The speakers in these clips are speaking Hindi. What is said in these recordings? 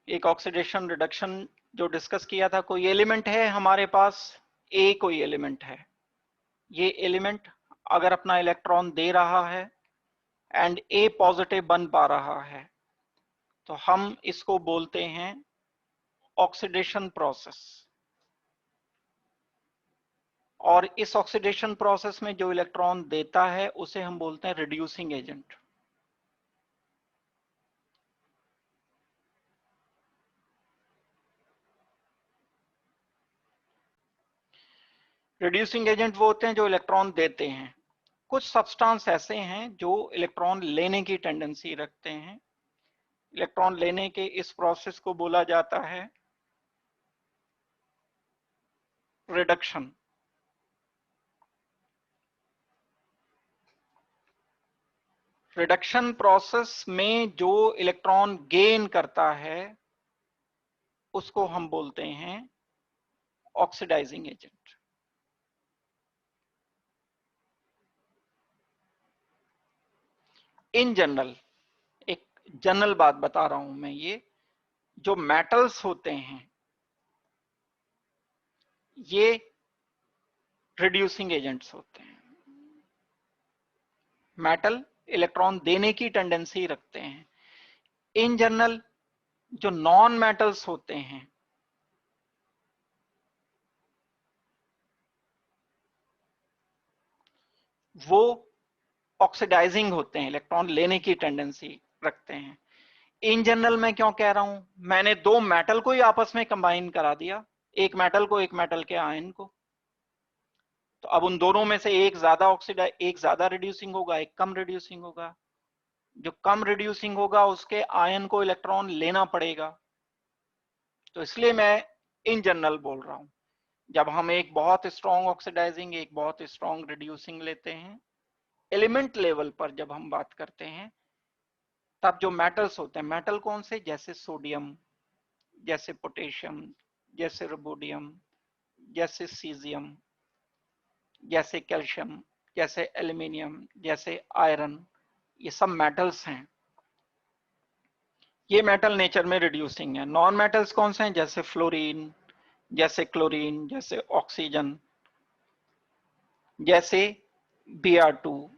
एक ऑक्सीडेशन रिडक्शन जो डिस्कस किया था, कोई एलिमेंट है हमारे पास, ए कोई एलिमेंट है, ये एलिमेंट अगर अपना इलेक्ट्रॉन दे रहा है एंड ए पॉजिटिव बन पा रहा है, तो हम इसको बोलते हैं ऑक्सीडेशन प्रोसेस। और इस ऑक्सीडेशन प्रोसेस में जो इलेक्ट्रॉन देता है उसे हम बोलते हैं रिड्यूसिंग एजेंट। रिड्यूसिंग एजेंट वो होते हैं जो इलेक्ट्रॉन देते हैं। कुछ सब्सटेंस ऐसे हैं जो इलेक्ट्रॉन लेने की टेंडेंसी रखते हैं। इलेक्ट्रॉन लेने के इस प्रोसेस को बोला जाता है रिडक्शन। रिडक्शन प्रोसेस में जो इलेक्ट्रॉन गेन करता है उसको हम बोलते हैं ऑक्सीडाइजिंग एजेंट। इन जनरल, एक जनरल बात बता रहा हूं मैं, ये जो मेटल्स होते हैं ये रिड्यूसिंग एजेंट्स होते हैं। मेटल इलेक्ट्रॉन देने की टेंडेंसी रखते हैं। इन जनरल जो नॉन मेटल्स होते हैं वो ऑक्सीडाइजिंग होते हैं, इलेक्ट्रॉन लेने की टेंडेंसी रखते हैं। इन जनरल मैं क्यों कह रहा हूं, मैंने दो मेटल को ही आपस में कंबाइन करा दिया, एक मेटल को एक मेटल के आयन को, तो अब उन दोनों में से एक ज्यादा एक ज्यादा रिड्यूसिंग होगा, एक कम रिड्यूसिंग होगा। जो कम रिड्यूसिंग होगा उसके आयन को इलेक्ट्रॉन लेना पड़ेगा। तो इसलिए मैं इन जनरल बोल रहा हूं। जब हम एक बहुत स्ट्रॉन्ग ऑक्सीडाइजिंग, एक बहुत स्ट्रॉन्ग रिड्यूसिंग लेते हैं, एलिमेंट लेवल पर जब हम बात करते हैं, तब जो मेटल्स होते हैं, मेटल कौन से, जैसे सोडियम, जैसे पोटेशियम, जैसे रुबोडियम, जैसे सीजियम, जैसे कैल्शियम, जैसे एल्यूमिनियम, जैसे आयरन, ये सब मेटल्स हैं। ये मेटल नेचर में रिड्यूसिंग है। नॉन मेटल्स कौन से हैं, जैसे फ्लोरीन, जैसे क्लोरीन, जैसे ऑक्सीजन, जैसे Br2,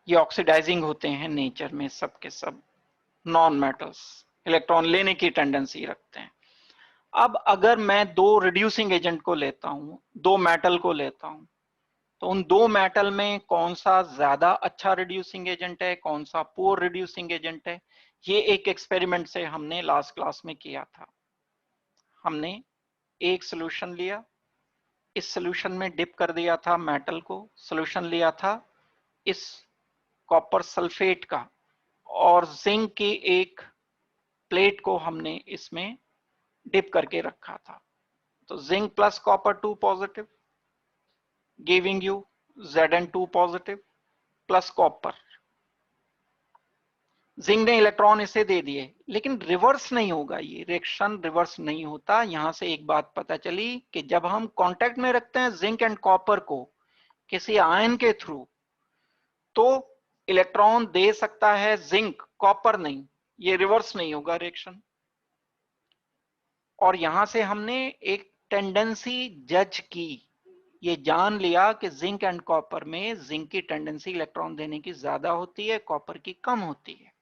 ये ऑक्सीडाइजिंग होते हैं नेचर में, सब के सब नॉन मेटल्स, इलेक्ट्रॉन लेने की टेंडेंसी रखते हैं। अब अगर मैं दो रिड्यूसिंग एजेंट को लेता हूं, दो मेटल को लेता हूं, तो उन दो मेटल में कौन सा ज्यादा अच्छा रिड्यूसिंग एजेंट है, कौन सा पुअर रिड्यूसिंग एजेंट है, ये एक एक्सपेरिमेंट से हमने लास्ट क्लास में किया था। हमने एक सोल्यूशन लिया, इस सोल्यूशन में डिप कर दिया था मेटल को, सोल्यूशन लिया था इस कॉपर सल्फेट का, और जिंक की एक प्लेट को हमने इसमें डिप करके रखा था। तो zinc plus copper 2 positive giving you Zn2 positive plus copper. Zinc ने इलेक्ट्रॉन इसे दे दिए, लेकिन रिवर्स नहीं होगा, ये रिएक्शन रिवर्स नहीं होता। यहां से एक बात पता चली कि जब हम कांटेक्ट में रखते हैं जिंक एंड कॉपर को किसी आयन के थ्रू, तो इलेक्ट्रॉन दे सकता है जिंक, कॉपर नहीं, ये रिवर्स नहीं होगा रिएक्शन। और यहां से हमने एक टेंडेंसी जज की, ये जान लिया कि जिंक एंड कॉपर में जिंक की टेंडेंसी इलेक्ट्रॉन देने की ज्यादा होती है, कॉपर की कम होती है।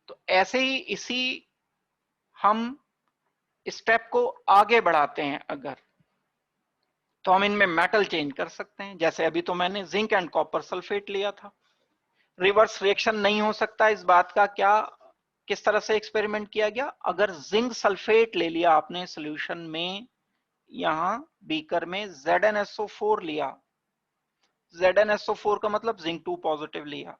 तो ऐसे ही इसी हम स्टेप को आगे बढ़ाते हैं अगर, तो हम इनमें मेटल चेंज कर सकते हैं। जैसे अभी तो मैंने जिंक एंड कॉपर सल्फेट लिया था, रिवर्स रिएक्शन नहीं हो सकता। इस बात का क्या, किस तरह से एक्सपेरिमेंट किया गया, अगर जिंक सल्फेट ले लिया आपने सोल्यूशन में, यहां बीकर में ZnSO4 लिया, ZnSO4 का मतलब जिंक 2 पॉजिटिव लिया,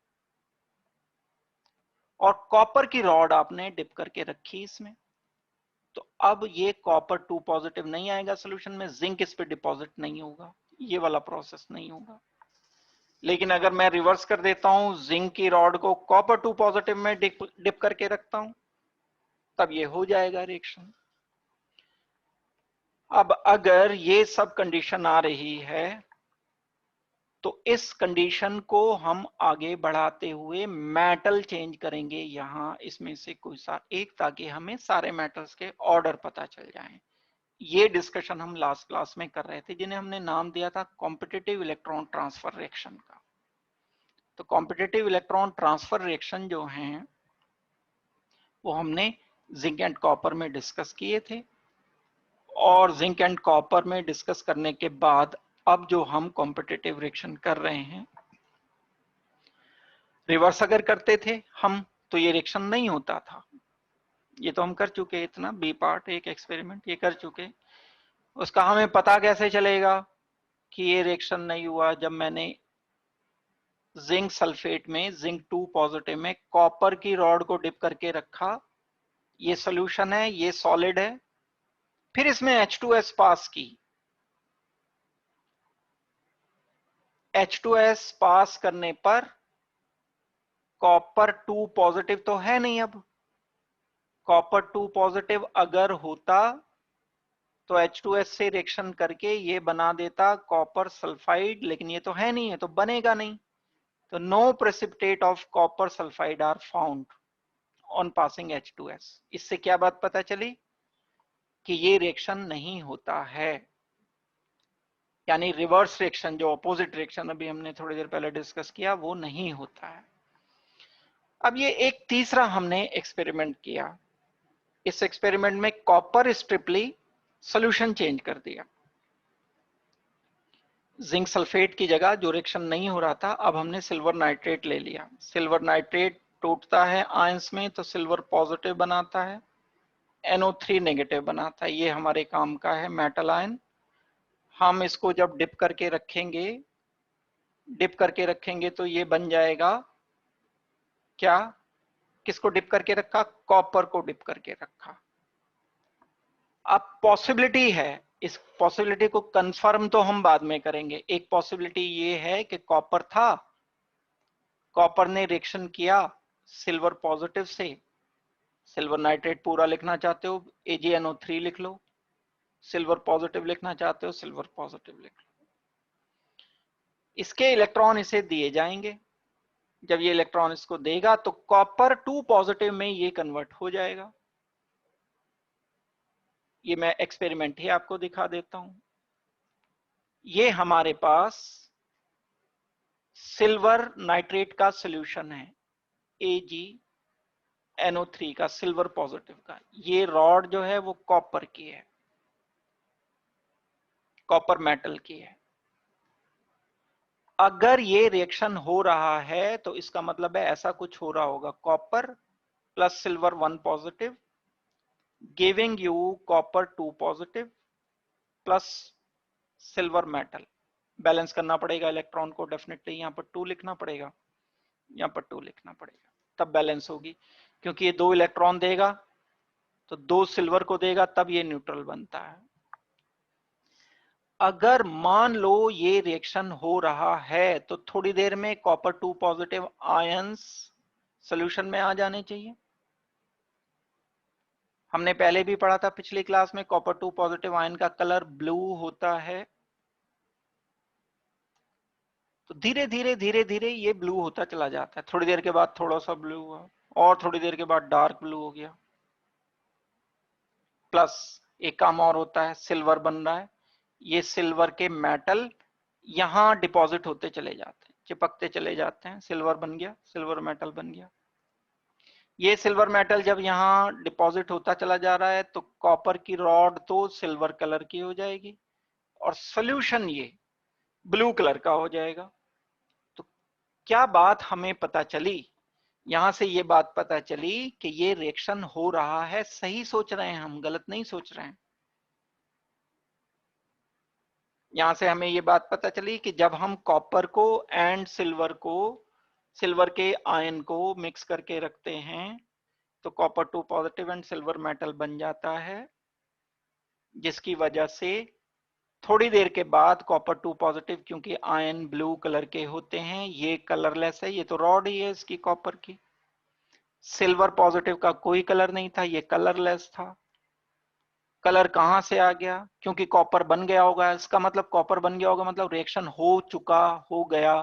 और कॉपर की रॉड आपने डिप करके रखी इसमें, तो अब ये कॉपर 2 पॉजिटिव नहीं आएगा सोल्यूशन में, जिंक इस पे डिपॉजिट नहीं होगा, ये वाला प्रोसेस नहीं होगा। लेकिन अगर मैं रिवर्स कर देता हूं, जिंक की रॉड को कॉपर 2 पॉजिटिव में डिप करके रखता हूं, तब ये हो जाएगा रिएक्शन। अब अगर ये सब कंडीशन आ रही है, तो इस कंडीशन को हम आगे बढ़ाते हुए मेटल चेंज करेंगे यहां इसमें से कोई सा एक, ताकि हमें सारे मेटल्स के ऑर्डर पता चल जाएं। ये डिस्कशन हम लास्ट क्लास में कर रहे थे, जिन्हें हमने नाम दिया था कॉम्पिटिटिव इलेक्ट्रॉन ट्रांसफर रिएक्शन का। तो कॉम्पिटिटिव इलेक्ट्रॉन ट्रांसफर रिएक्शन जो हैं वो हमने जिंक एंड कॉपर में डिस्कस किए थे, और जिंक एंड कॉपर में डिस्कस करने के बाद अब जो हम कॉम्पिटिटिव रिएक्शन कर रहे हैं, रिवर्स अगर करते थे हम तो ये रिएक्शन नहीं होता था। ये तो हम कर चुके, इतना बी पार्ट एक एक्सपेरिमेंट ये कर चुके। उसका हमें पता कैसे चलेगा कि ये रिएक्शन नहीं हुआ? जब मैंने जिंक सल्फेट में जिंक 2 पॉजिटिव में कॉपर की रॉड को डिप करके रखा, ये सॉल्यूशन है, ये सॉलिड है, फिर इसमें H2S पास की। H2S पास करने पर कॉपर 2 पॉजिटिव तो है नहीं। अब कॉपर 2 पॉजिटिव अगर होता तो H2S से रिएक्शन करके ये बना देता कॉपर सल्फाइड, लेकिन ये तो है नहीं, है तो बनेगा नहीं। तो no precipitate of copper sulphide are found on passing H2S। इससे क्या बात पता चली कि ये रिएक्शन नहीं होता है, यानी रिवर्स रिएक्शन, जो अपोजिट रिएक्शन अभी हमने थोड़ी देर पहले डिस्कस किया, वो नहीं होता है। अब ये एक तीसरा हमने एक्सपेरिमेंट किया। इस एक्सपेरिमेंट में कॉपर स्ट्रिपली सॉल्यूशन चेंज कर दिया। जिंक सल्फेट की जगह जो रिएक्शन नहीं हो रहा था, अब हमने सिल्वर नाइट्रेट ले लिया। सिल्वर नाइट्रेट टूटता है आयंस में तो सिल्वर पॉजिटिव बनाता है, NO3 नेगेटिव बनाता है। ये हमारे काम का है मेटल आयन। हम इसको जब डिप करके रखेंगे तो ये बन जाएगा क्या? किसको डिप करके रखा? कॉपर को डिप करके रखा। अब पॉसिबिलिटी है, इस पॉसिबिलिटी को कंफर्म तो हम बाद में करेंगे। एक पॉसिबिलिटी ये है कि कॉपर था, कॉपर ने रिएक्शन किया सिल्वर पॉजिटिव से। सिल्वर नाइट्रेट पूरा लिखना चाहते हो AgNO3 लिख लो, सिल्वर पॉजिटिव लिखना चाहते हो सिल्वर पॉजिटिव लिख लो। इसके इलेक्ट्रॉन इसे दिए जाएंगे। जब ये इलेक्ट्रॉन इसको देगा तो कॉपर 2 पॉजिटिव में ये कन्वर्ट हो जाएगा। ये मैं एक्सपेरिमेंट ही आपको दिखा देता हूं। ये हमारे पास सिल्वर नाइट्रेट का सॉल्यूशन है, AgNO3 का, सिल्वर पॉजिटिव का। ये रॉड जो है वो कॉपर की है, कॉपर मेटल की है। अगर ये रिएक्शन हो रहा है तो इसका मतलब है ऐसा कुछ हो रहा होगा, copper plus silver 1 positive giving you copper 2 positive plus silver metal. Balance करना पड़ेगा इलेक्ट्रॉन को, डेफिनेटली यहां पर 2 लिखना पड़ेगा, यहां पर 2 लिखना पड़ेगा, तब बैलेंस होगी। क्योंकि ये 2 इलेक्ट्रॉन देगा तो 2 सिल्वर को देगा, तब ये न्यूट्रल बनता है। अगर मान लो ये रिएक्शन हो रहा है तो थोड़ी देर में कॉपर 2 पॉजिटिव आयंस सॉल्यूशन में आ जाने चाहिए। हमने पहले भी पढ़ा था पिछली क्लास में, कॉपर 2 पॉजिटिव आयन का कलर ब्लू होता है। तो धीरे धीरे धीरे धीरे ये ब्लू होता चला जाता है। थोड़ी देर के बाद थोड़ा सा ब्लू हुआ, और थोड़ी देर के बाद डार्क ब्लू हो गया। प्लस एक काम और होता है, सिल्वर बन रहा है। ये सिल्वर के मेटल यहां डिपॉजिट होते चले जाते हैं, चिपकते चले जाते हैं। सिल्वर बन गया, सिल्वर मेटल बन गया। ये सिल्वर मेटल जब यहां डिपॉजिट होता चला जा रहा है तो कॉपर की रॉड तो सिल्वर कलर की हो जाएगी और सॉल्यूशन ये ब्लू कलर का हो जाएगा। तो क्या बात हमें पता चली? यहां से ये बात पता चली कि ये रिएक्शन हो रहा है। सही सोच रहे हैं हम, गलत नहीं सोच रहे हैं। यहां से हमें ये बात पता चली कि जब हम कॉपर को एंड सिल्वर के आयन को मिक्स करके रखते हैं तो copper 2 positive and silver metal बन जाता है, जिसकी वजह से थोड़ी देर के बाद कॉपर 2 पॉजिटिव, क्योंकि आयन ब्लू कलर के होते हैं, ये कलरलेस है, ये तो रॉड ही है इसकी कॉपर की। सिल्वर पॉजिटिव का कोई कलर नहीं था, ये कलरलेस था। कलर कहां से आ गया, क्योंकि कॉपर बन गया होगा, इसका मतलब कॉपर बन गया होगा मतलब रिएक्शन हो चुका, हो गया,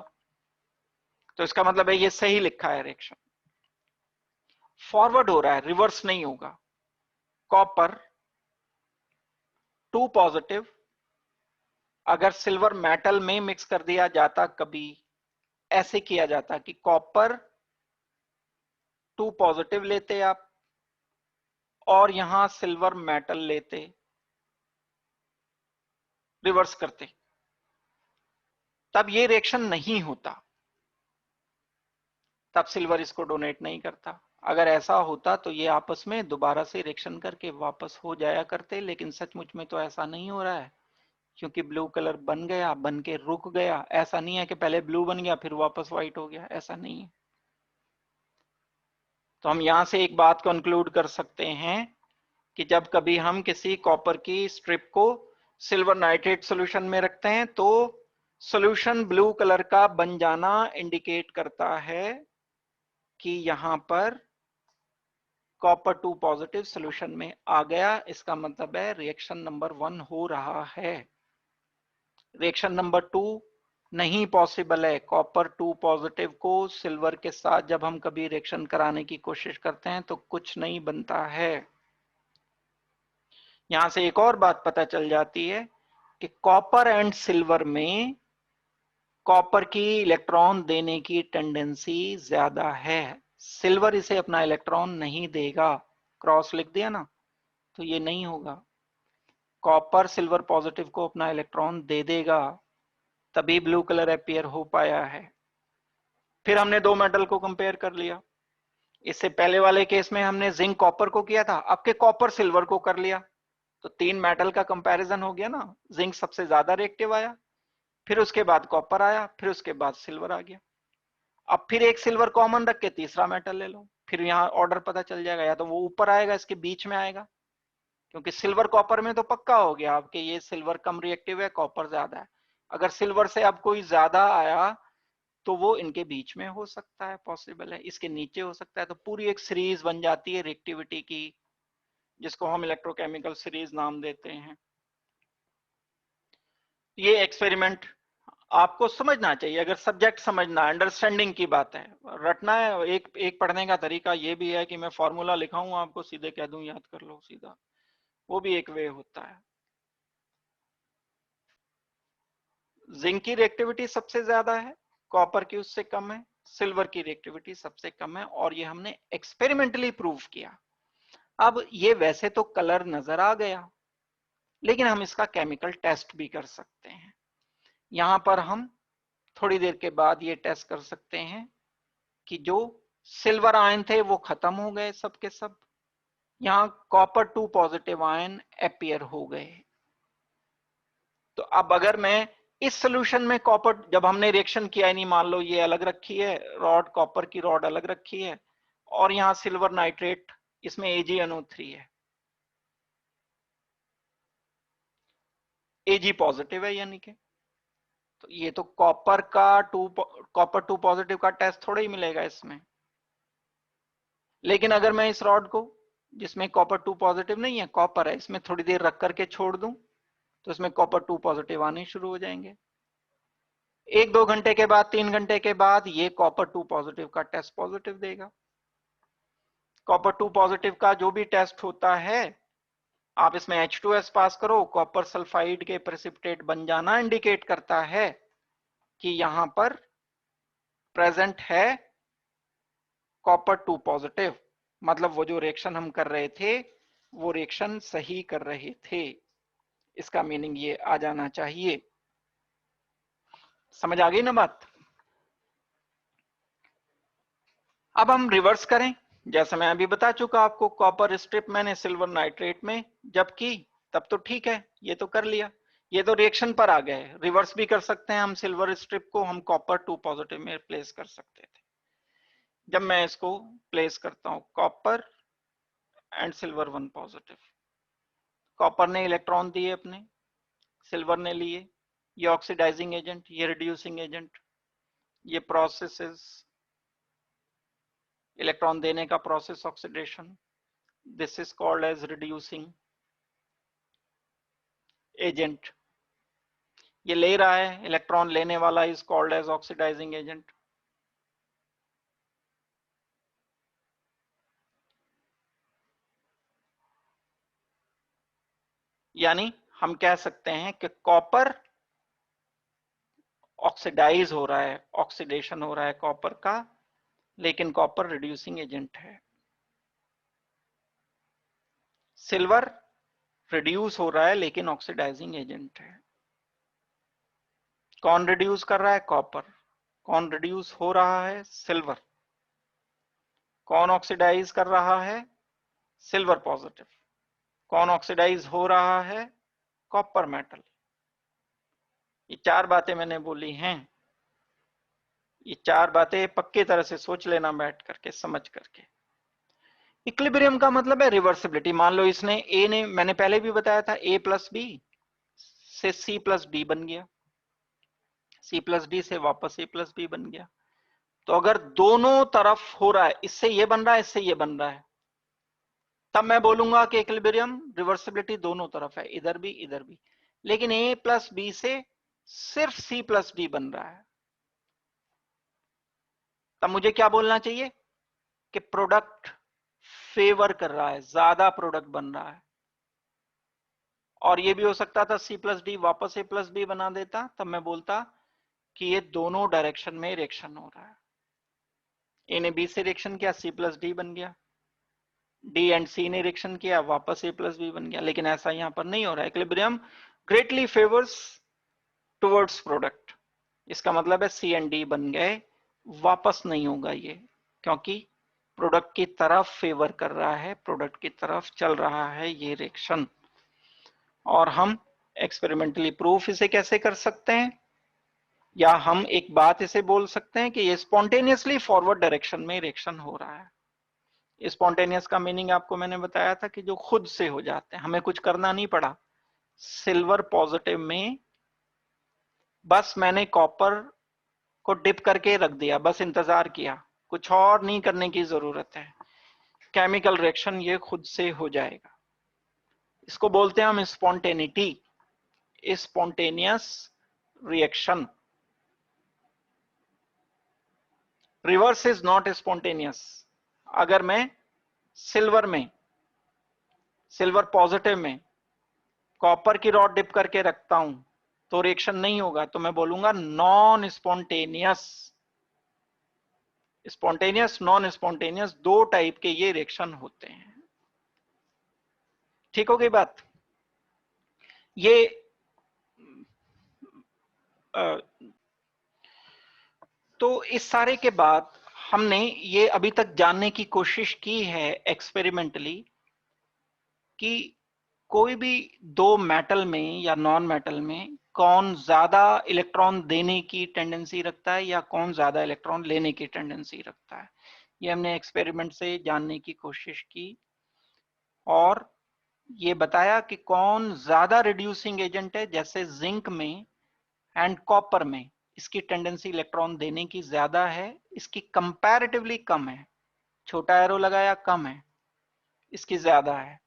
तो इसका मतलब है ये सही लिखा है रिएक्शन। फॉरवर्ड हो रहा है, रिवर्स नहीं होगा। कॉपर 2 पॉजिटिव अगर सिल्वर मेटल में मिक्स कर दिया जाता, कभी ऐसे किया जाता कि कॉपर 2 पॉजिटिव लेते आप और यहां सिल्वर मेटल लेते, रिवर्स करते, तब ये रिएक्शन नहीं होता, तब सिल्वर इसको डोनेट नहीं करता। अगर ऐसा होता तो ये आपस में दोबारा से रिएक्शन करके वापस हो जाया करते, लेकिन सचमुच में तो ऐसा नहीं हो रहा है, क्योंकि ब्लू कलर बन गया, बन के रुक गया। ऐसा नहीं है कि पहले ब्लू बन गया फिर वापस व्हाइट हो गया, ऐसा नहीं है। तो हम यहां से एक बात कंक्लूड कर सकते हैं कि जब कभी हम किसी कॉपर की स्ट्रिप को सिल्वर नाइट्रेट सॉल्यूशन में रखते हैं तो सॉल्यूशन ब्लू कलर का बन जाना इंडिकेट करता है कि यहां पर कॉपर 2 पॉजिटिव सॉल्यूशन में आ गया। इसका मतलब है रिएक्शन नंबर 1 हो रहा है। रिएक्शन नंबर 2 नहीं पॉसिबल है। कॉपर 2 पॉजिटिव को सिल्वर के साथ जब हम कभी रिएक्शन कराने की कोशिश करते हैं तो कुछ नहीं बनता है। यहां से एक और बात पता चल जाती है कि कॉपर एंड सिल्वर में कॉपर की इलेक्ट्रॉन देने की टेंडेंसी ज्यादा है, सिल्वर इसे अपना इलेक्ट्रॉन नहीं देगा। क्रॉस लिख दिया ना, तो ये नहीं होगा। कॉपर सिल्वर पॉजिटिव को अपना इलेक्ट्रॉन दे देगा, तभी ब्लू कलर अपीयर हो पाया है। फिर हमने दो मेटल को कंपेयर कर लिया। इससे पहले वाले केस में हमने जिंक कॉपर को किया था, अब के कॉपर सिल्वर को कर लिया, तो 3 मेटल का कंपैरिजन हो गया ना। जिंक सबसे ज्यादा रिएक्टिव आया, फिर उसके बाद कॉपर आया, फिर उसके बाद सिल्वर आ गया। अब फिर एक सिल्वर कॉमन रख के तीसरा मेटल ले लो, फिर यहाँ ऑर्डर पता चल जाएगा, या तो वो ऊपर आएगा इसके बीच में आएगा, क्योंकि सिल्वर कॉपर में तो पक्का हो गया आपके ये सिल्वर कम रिएक्टिव है, कॉपर ज्यादा है। अगर सिल्वर से अब कोई ज्यादा आया तो वो इनके बीच में हो सकता है, पॉसिबल है, इसके नीचे हो सकता है। तो पूरी एक सीरीज बन जाती है रिएक्टिविटी की, जिसको हम इलेक्ट्रोकेमिकल सीरीज नाम देते हैं। ये एक्सपेरिमेंट आपको समझना चाहिए, अगर सब्जेक्ट समझना, अंडरस्टैंडिंग की बात है। रटना है, एक पढ़ने का तरीका ये भी है कि मैं फॉर्मूला लिखाऊं आपको सीधे कह दूं याद कर लो सीधा, वो भी एक वे होता है। जिंक की रिएक्टिविटी सबसे ज्यादा है, कॉपर की उससे कम है, सिल्वर की रिएक्टिविटी सबसे कम है, और ये हमने एक्सपेरिमेंटली प्रूव किया। अब ये वैसे तो कलर नजर आ गया, लेकिन हम इसका केमिकल टेस्ट भी कर सकते हैं। यहां पर हम थोड़ी देर के बाद ये टेस्ट कर सकते हैं कि जो सिल्वर आयन थे वो खत्म हो गए सब के सब, यहां कॉपर 2 पॉजिटिव आयन अपीयर हो गए। तो अब अगर मैं इस सोल्यूशन में कॉपर, जब हमने रिएक्शन किया ही नहीं, मान लो ये अलग रखी है रॉड, कॉपर की रॉड अलग रखी है, और यहां सिल्वर नाइट्रेट, इसमें AgNO3 है, Ag पॉजिटिव है यानी कि, तो ये तो कॉपर 2 पॉजिटिव का टेस्ट थोड़ा ही मिलेगा इसमें। लेकिन अगर मैं इस रॉड को, जिसमें कॉपर 2 पॉजिटिव नहीं है, कॉपर है, इसमें थोड़ी देर रख करके छोड़ दूं, तो इसमें कॉपर 2 पॉजिटिव आने शुरू हो जाएंगे। 1-2 घंटे के बाद, 3 घंटे के बाद ये कॉपर 2 पॉजिटिव का टेस्ट पॉजिटिव देगा। कॉपर 2 पॉजिटिव का जो भी टेस्ट होता है, आप इसमें H2S पास करो, कॉपर सल्फाइड के प्रेसिपिटेट बन जाना इंडिकेट करता है कि यहां पर प्रेजेंट है कॉपर 2 पॉजिटिव, मतलब वो जो रिएक्शन हम कर रहे थे वो रिएक्शन सही कर रहे थे। इसका मीनिंग ये आ जाना चाहिए। समझ आ गई ना बात? अब हम रिवर्स करें, जैसा मैं अभी बता चुका आपको, कॉपर स्ट्रिप मैंने सिल्वर नाइट्रेट में जब की तब तो ठीक है, ये तो कर लिया, ये तो रिएक्शन पर आ गए। रिवर्स भी कर सकते हैं हम, सिल्वर स्ट्रिप को हम कॉपर 2 पॉजिटिव में प्लेस कर सकते थे। जब मैं इसको प्लेस करता हूं copper and silver 1 positive, copper ने इलेक्ट्रॉन दिए अपने, सिल्वर ने लिए, ये ऑक्सीडाइजिंग एजेंट, ये रिड्यूसिंग एजेंट, ये प्रोसेस इलेक्ट्रॉन देने का process oxidation, this is called as reducing. Agent, ये ले रहा है इलेक्ट्रॉन, लेने वाला is called as oxidising agent. यानी हम कह सकते हैं कि कॉपर ऑक्सीडाइज हो रहा है, ऑक्सीडेशन हो रहा है कॉपर का, लेकिन कॉपर रिड्यूसिंग एजेंट है। सिल्वर रिड्यूस हो रहा है लेकिन ऑक्सीडाइजिंग एजेंट है। कौन रिड्यूस कर रहा है? कॉपर। कौन रिड्यूस हो रहा है? सिल्वर। कौन ऑक्सीडाइज कर रहा है? Silver positive. कौन ऑक्सीडाइज हो रहा है? Copper metal. ये चार बातें मैंने बोली हैं, ये चार बातें पक्की तरह से सोच लेना बैठ करके, समझ करके। इक्विलिब्रियम का मतलब है रिवर्सिबिलिटी। मान लो इसने ए ने, मैंने पहले भी बताया था, ए प्लस बी से सी प्लस डी बन गया, सी प्लस डी से वापस ए प्लस बी बन गया। तो अगर दोनों तरफ हो रहा है, इससे ये बन रहा है, इससे ये बन रहा है, तब मैं बोलूंगा कि इक्विलिब्रियम रिवर्सिबिलिटी दोनों तरफ है, इधर भी इधर भी। लेकिन ए प्लस बी से सिर्फ सी प्लस डी बन रहा है, तब मुझे क्या बोलना चाहिए कि प्रोडक्ट फेवर कर रहा है, ज्यादा प्रोडक्ट बन रहा है। और ये भी हो सकता था सी प्लस डी वापस ए प्लस बी बना देता, तब मैं बोलता कि ये दोनों डायरेक्शन में रिएक्शन हो रहा है। ए ने बी से रिएक्शन किया, सी प्लस डी बन गया, डी एंड सी ने रिएक्शन किया, वापस ए प्लस बी बन गया। लेकिन ऐसा यहां पर नहीं हो रहा है। Equilibrium greatly favours towards product. इसका मतलब है सी एंड डी बन गए, वापस नहीं होगा ये, क्योंकि प्रोडक्ट की तरफ फेवर कर रहा है, प्रोडक्ट की तरफ चल रहा है ये रिएक्शन। और हम एक्सपेरिमेंटली प्रूफ इसे कैसे कर सकते हैं, या हम एक बात इसे बोल सकते हैं कि ये स्पॉन्टेनियसली फॉरवर्ड डायरेक्शन में रिएक्शन हो रहा है। स्पॉन्टेनियस का मीनिंग आपको मैंने बताया था कि जो खुद से हो जाते हैं, हमें कुछ करना नहीं पड़ा। सिल्वर पॉजिटिव में बस मैंने कॉपर को डिप करके रख दिया, बस इंतजार किया, कुछ और नहीं करने की जरूरत है। केमिकल रिएक्शन ये खुद से हो जाएगा। इसको बोलते हैं हम spontaneity, spontaneous reaction. Reverse is not spontaneous. अगर मैं सिल्वर में, सिल्वर पॉजिटिव में कॉपर की रॉड डिप करके रखता हूं तो रिएक्शन नहीं होगा, तो मैं बोलूंगा non spontaneous. Spontaneous, non spontaneous, दो टाइप के ये रिएक्शन होते हैं। ठीक हो गई बात? ये तो इस सारे के बाद हमने ये अभी तक जानने की कोशिश की है एक्सपेरिमेंटली कि कोई भी दो मेटल में या नॉन मेटल में कौन ज्यादा इलेक्ट्रॉन देने की टेंडेंसी रखता है या कौन ज्यादा इलेक्ट्रॉन लेने की टेंडेंसी रखता है। ये हमने एक्सपेरिमेंट से जानने की कोशिश की और ये बताया कि कौन ज्यादा रिड्यूसिंग एजेंट है, जैसे जिंक में एंड कॉपर में इसकी टेंडेंसी इलेक्ट्रॉन देने की ज्यादा है, इसकी कंपैरेटिवली कम है। छोटा एरो लगाया, कम है, इसकी ज्यादा है।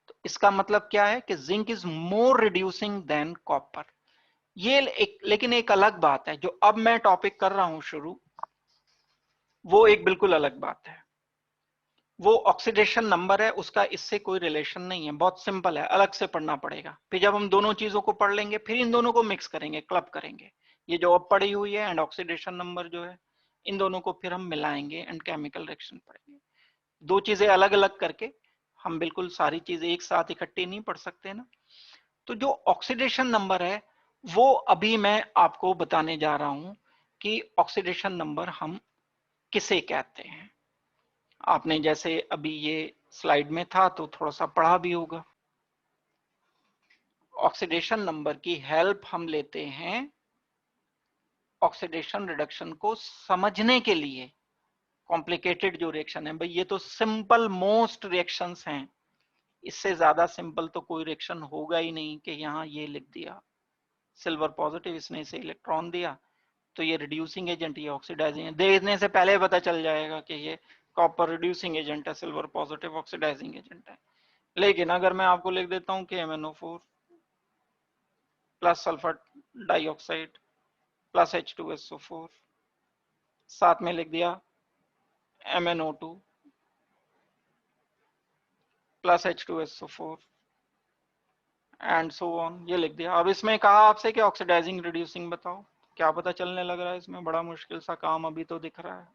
तो इसका मतलब क्या है कि zinc is more reducing than copper. ये एक, लेकिन एक अलग बात है, जो अब मैं टॉपिक कर रहा हूं शुरू, वो एक बिल्कुल अलग बात है। वो ऑक्सीडेशन नंबर है, उसका इससे कोई रिलेशन नहीं है, बहुत सिंपल है, अलग से पढ़ना पड़ेगा। फिर जब हम दोनों चीजों को पढ़ लेंगे, फिर इन दोनों को मिक्स करेंगे, क्लब करेंगे। ये जो अब पढ़ी हुई है एंड ऑक्सीडेशन नंबर जो है, इन दोनों को फिर हम मिलाएंगे एंड केमिकल रिएक्शन पढ़ेंगे। दो चीजें अलग अलग करके, हम बिल्कुल सारी चीजें एक साथ इकट्ठी नहीं पढ़ सकते ना। तो जो ऑक्सीडेशन नंबर है, वो अभी मैं आपको बताने जा रहा हूं कि ऑक्सीडेशन नंबर हम किसे कहते हैं। आपने जैसे अभी ये स्लाइड में था तो थोड़ा सा पढ़ा भी होगा। ऑक्सीडेशन नंबर की हेल्प हम लेते हैं ऑक्सीडेशन रिडक्शन को समझने के लिए। कॉम्प्लिकेटेड जो रिएक्शन है, भाई ये तो सिंपल मोस्ट रिएक्शंस हैं, इससे ज्यादा सिंपल तो कोई रिएक्शन होगा ही नहीं कि यहाँ ये लिख दिया सिल्वर पॉजिटिव, इसने इसे इलेक्ट्रॉन दिया तो ये रिड्यूसिंग एजेंट, ये ऑक्सीडाइजिंग है। देखने से पहले पता चल जाएगा कि ये कॉपर रिड्यूसिंग एजेंट है, सिल्वर पॉजिटिव ऑक्सीडाइजिंग एजेंट है। लेकिन अगर मैं आपको लिख देता हूं कि MnO4 plus sulphur dioxide plus H2SO4, साथ में लिख दिया MnO2 plus H2SO4 and so on, ये लिख दिया। अब इसमें कहा आपसे कि ऑक्सीडाइजिंग रिड्यूसिंग बताओ, क्या पता चलने लग रहा है इसमें? बड़ा मुश्किल सा काम अभी तो दिख रहा है।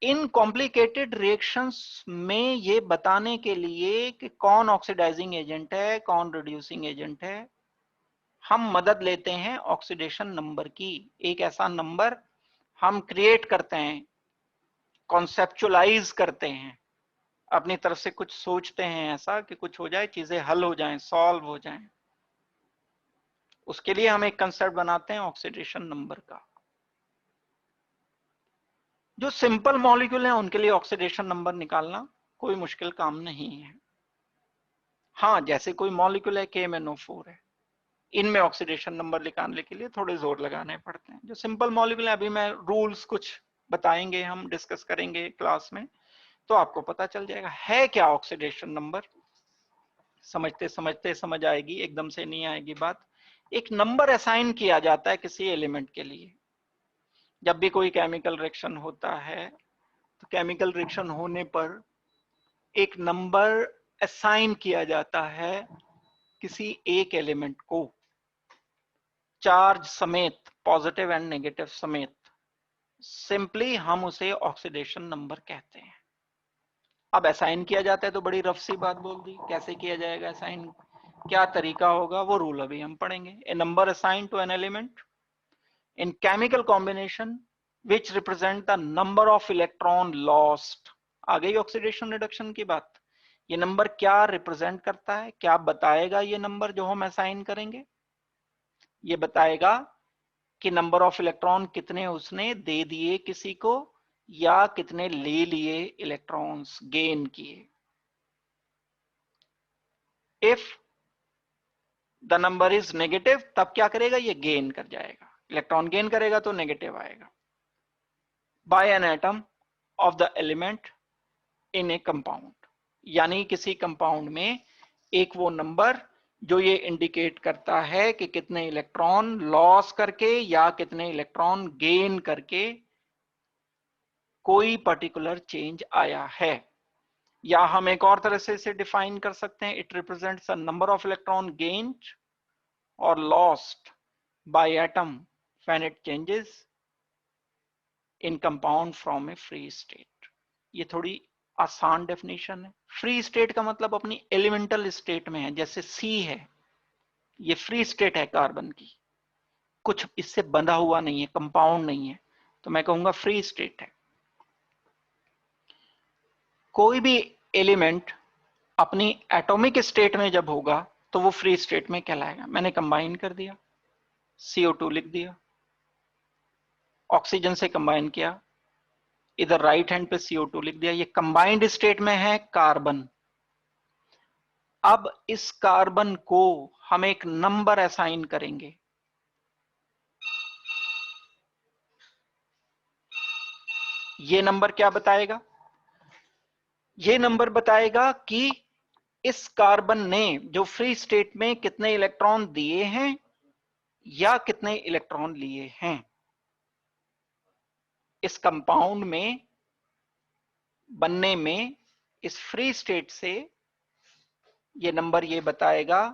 इन कॉम्प्लिकेटेड रिएक्शंस में ये बताने के लिए कि कौन ऑक्सीडाइजिंग एजेंट है, कौन रिड्यूसिंग एजेंट है, हम मदद लेते हैं ऑक्सीडेशन नंबर की। एक ऐसा नंबर हम क्रिएट करते हैं, कॉन्सेप्चुअलाइज करते हैं, अपनी तरफ से कुछ सोचते हैं ऐसा कि कुछ हो जाए, चीजें हल हो जाएं, सॉल्व हो जाएं। उसके लिए हम एक कंसेप्ट बनाते हैं ऑक्सीडेशन नंबर का। जो सिंपल मॉलिक्यूल हैं उनके लिए ऑक्सीडेशन नंबर निकालना कोई मुश्किल काम नहीं है। हाँ, जैसे कोई मॉलिक्यूल है KMnO4 है, इनमें ऑक्सीडेशन नंबर निकालने के लिए थोड़े जोर लगाने पड़ते हैं। जो सिंपल मॉलिक्यूल है, अभी मैं रूल्स कुछ बताएंगे, हम डिस्कस करेंगे क्लास में, तो आपको पता चल जाएगा है क्या ऑक्सीडेशन नंबर। समझते समझते समझ आएगी, एकदम से नहीं आएगी बात। एक नंबर असाइन किया जाता है किसी एलिमेंट के लिए। जब भी कोई केमिकल रिएक्शन होता है तो केमिकल रिएक्शन होने पर एक नंबर असाइन किया जाता है किसी एक एलिमेंट को, चार्ज समेत, पॉजिटिव एंड नेगेटिव समेत। सिंपली हम उसे ऑक्सीडेशन नंबर कहते हैं। अब असाइन किया जाता है तो बड़ी रफ सी बात बोल दी, कैसे किया जाएगा असाइन, क्या तरीका होगा, वो रूल अभी हम पढ़ेंगे। A number assign to an element in chemical combination which represent the number of electron lost। आ गई ऑक्सीडेशन रिडक्शन की बात। ये नंबर क्या रिप्रेजेंट करता है, क्या बताएगा ये नंबर जो हम असाइन करेंगे? ये बताएगा कि नंबर ऑफ इलेक्ट्रॉन कितने उसने दे दिए किसी को, या कितने ले लिए इलेक्ट्रॉन्स, गेन किए। If the number is negative, तब क्या करेगा? ये गेन कर जाएगा, इलेक्ट्रॉन गेन करेगा तो नेगेटिव आएगा। by an atom of the element in a compound, यानी किसी कंपाउंड में एक वो नंबर जो ये इंडिकेट करता है कि कितने इलेक्ट्रॉन लॉस करके या कितने इलेक्ट्रॉन गेन करके कोई पर्टिकुलर चेंज आया है। या हम एक और तरह से इसे डिफाइन कर सकते हैं, it represents the number of electron gained और lost by atom when it changes in compound from a free state. ये थोड़ी आसान डेफिनेशन है। फ्री स्टेट का मतलब अपनी एलिमेंटल स्टेट में है, जैसे सी है, ये फ्री स्टेट है कार्बन की, कुछ इससे बंधा हुआ नहीं है, कंपाउंड नहीं है, तो मैं कहूंगा फ्री स्टेट है। कोई भी एलिमेंट अपनी एटॉमिक स्टेट में जब होगा तो वो फ्री स्टेट में कहलाएगा। मैंने कंबाइन कर दिया, CO2 लिख दिया, ऑक्सीजन से कंबाइन किया, इधर राइट हैंड पे CO2 लिख दिया, ये कंबाइंड स्टेट में है कार्बन। अब इस कार्बन को हम एक नंबर असाइन करेंगे। ये नंबर क्या बताएगा? ये नंबर बताएगा कि इस कार्बन ने जो फ्री स्टेट में कितने इलेक्ट्रॉन दिए हैं या कितने इलेक्ट्रॉन लिए हैं। इस कंपाउंड में बनने में इस फ्री स्टेट से ये नंबर ये बताएगा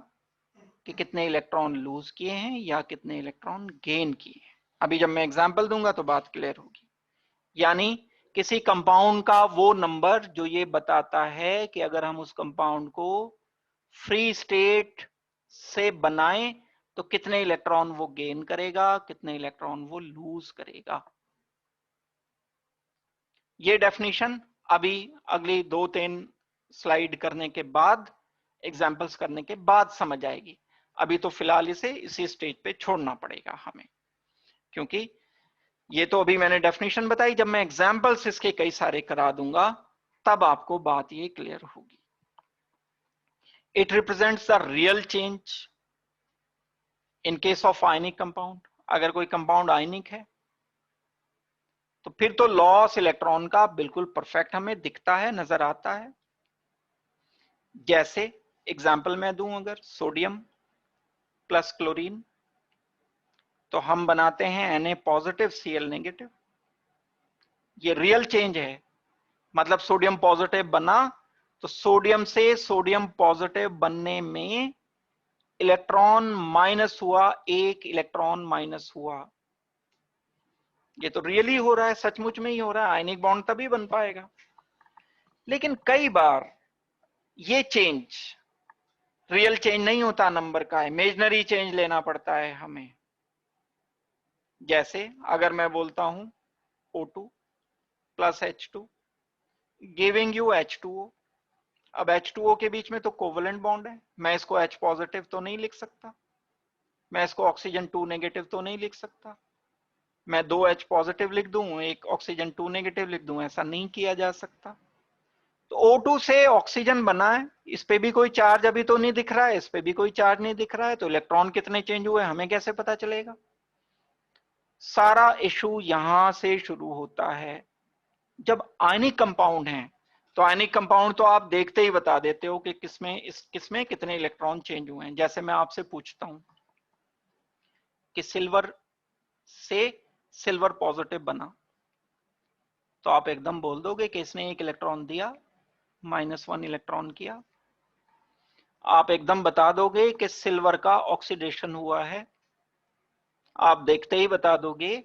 कि कितने इलेक्ट्रॉन लूज किए हैं या कितने इलेक्ट्रॉन गेन किए हैं। अभी जब मैं एग्जांपल दूंगा तो बात क्लियर होगी। यानी किसी कंपाउंड का वो नंबर जो ये बताता है कि अगर हम उस कंपाउंड को फ्री स्टेट से बनाएं तो कितने इलेक्ट्रॉन वो गेन करेगा, कितने इलेक्ट्रॉन वो लूज करेगा। ये डेफिनेशन अभी अगली 2-3 स्लाइड करने के बाद, एग्जांपल्स करने के बाद समझ आएगी। अभी तो फिलहाल इसे इसी स्टेज पे छोड़ना पड़ेगा हमें, क्योंकि ये तो अभी मैंने डेफिनेशन बताई, जब मैं एग्जांपल्स इसके कई सारे करा दूंगा तब आपको बात ये क्लियर होगी। It represents the real change in case of ionic compound. अगर कोई कंपाउंड आयनिक है तो फिर तो लॉस इलेक्ट्रॉन का बिल्कुल परफेक्ट हमें दिखता है, नजर आता है। जैसे एग्जाम्पल मैं दूं, अगर सोडियम प्लस क्लोरीन, तो हम बनाते हैं Na पॉजिटिव Cl नेगेटिव। ये रियल चेंज है, मतलब सोडियम पॉजिटिव बना, तो सोडियम से सोडियम पॉजिटिव बनने में इलेक्ट्रॉन माइनस हुआ, एक इलेक्ट्रॉन माइनस हुआ। ये तो रियली हो रहा है, सचमुच में ही हो रहा है, आयनिक बॉन्ड तभी बन पाएगा। लेकिन कई बार ये चेंज रियल चेंज नहीं होता नंबर का, इमेजिनरी चेंज लेना पड़ता है हमें। जैसे अगर मैं बोलता हूं O2 plus H2 giving you H2O। अब H2O के बीच में तो कोवेलेंट बॉन्ड है, मैं इसको H पॉजिटिव तो नहीं लिख सकता, मैं इसको ऑक्सीजन 2 नेगेटिव तो नहीं लिख सकता, मैं 2 H पॉजिटिव लिख दूं, एक ऑक्सीजन 2 नेगेटिव लिख दूं, ऐसा नहीं किया जा सकता। तो O2 से ऑक्सीजन बना है, इस पे भी कोई चार्ज अभी तो नहीं दिख रहा है, इस पे भी कोई चार्ज नहीं दिख रहा है, तो इलेक्ट्रॉन कितने चेंज हुए हमें कैसे पता चलेगा? सारा इशू यहां से शुरू होता है। जब आयनिक कंपाउंड है तो आयनिक कंपाउंड तो आप देखते ही बता देते हो कि किसमें कितने इलेक्ट्रॉन चेंज हुए हैं। जैसे मैं आपसे पूछता हूं कि सिल्वर से सिल्वर पॉजिटिव बना, तो आप एकदम बोल दोगे कि इसने एक इलेक्ट्रॉन दिया, -1 इलेक्ट्रॉन किया। आप एकदम बता दोगे कि सिल्वर का ऑक्सीडेशन हुआ है, आप देखते ही बता दोगे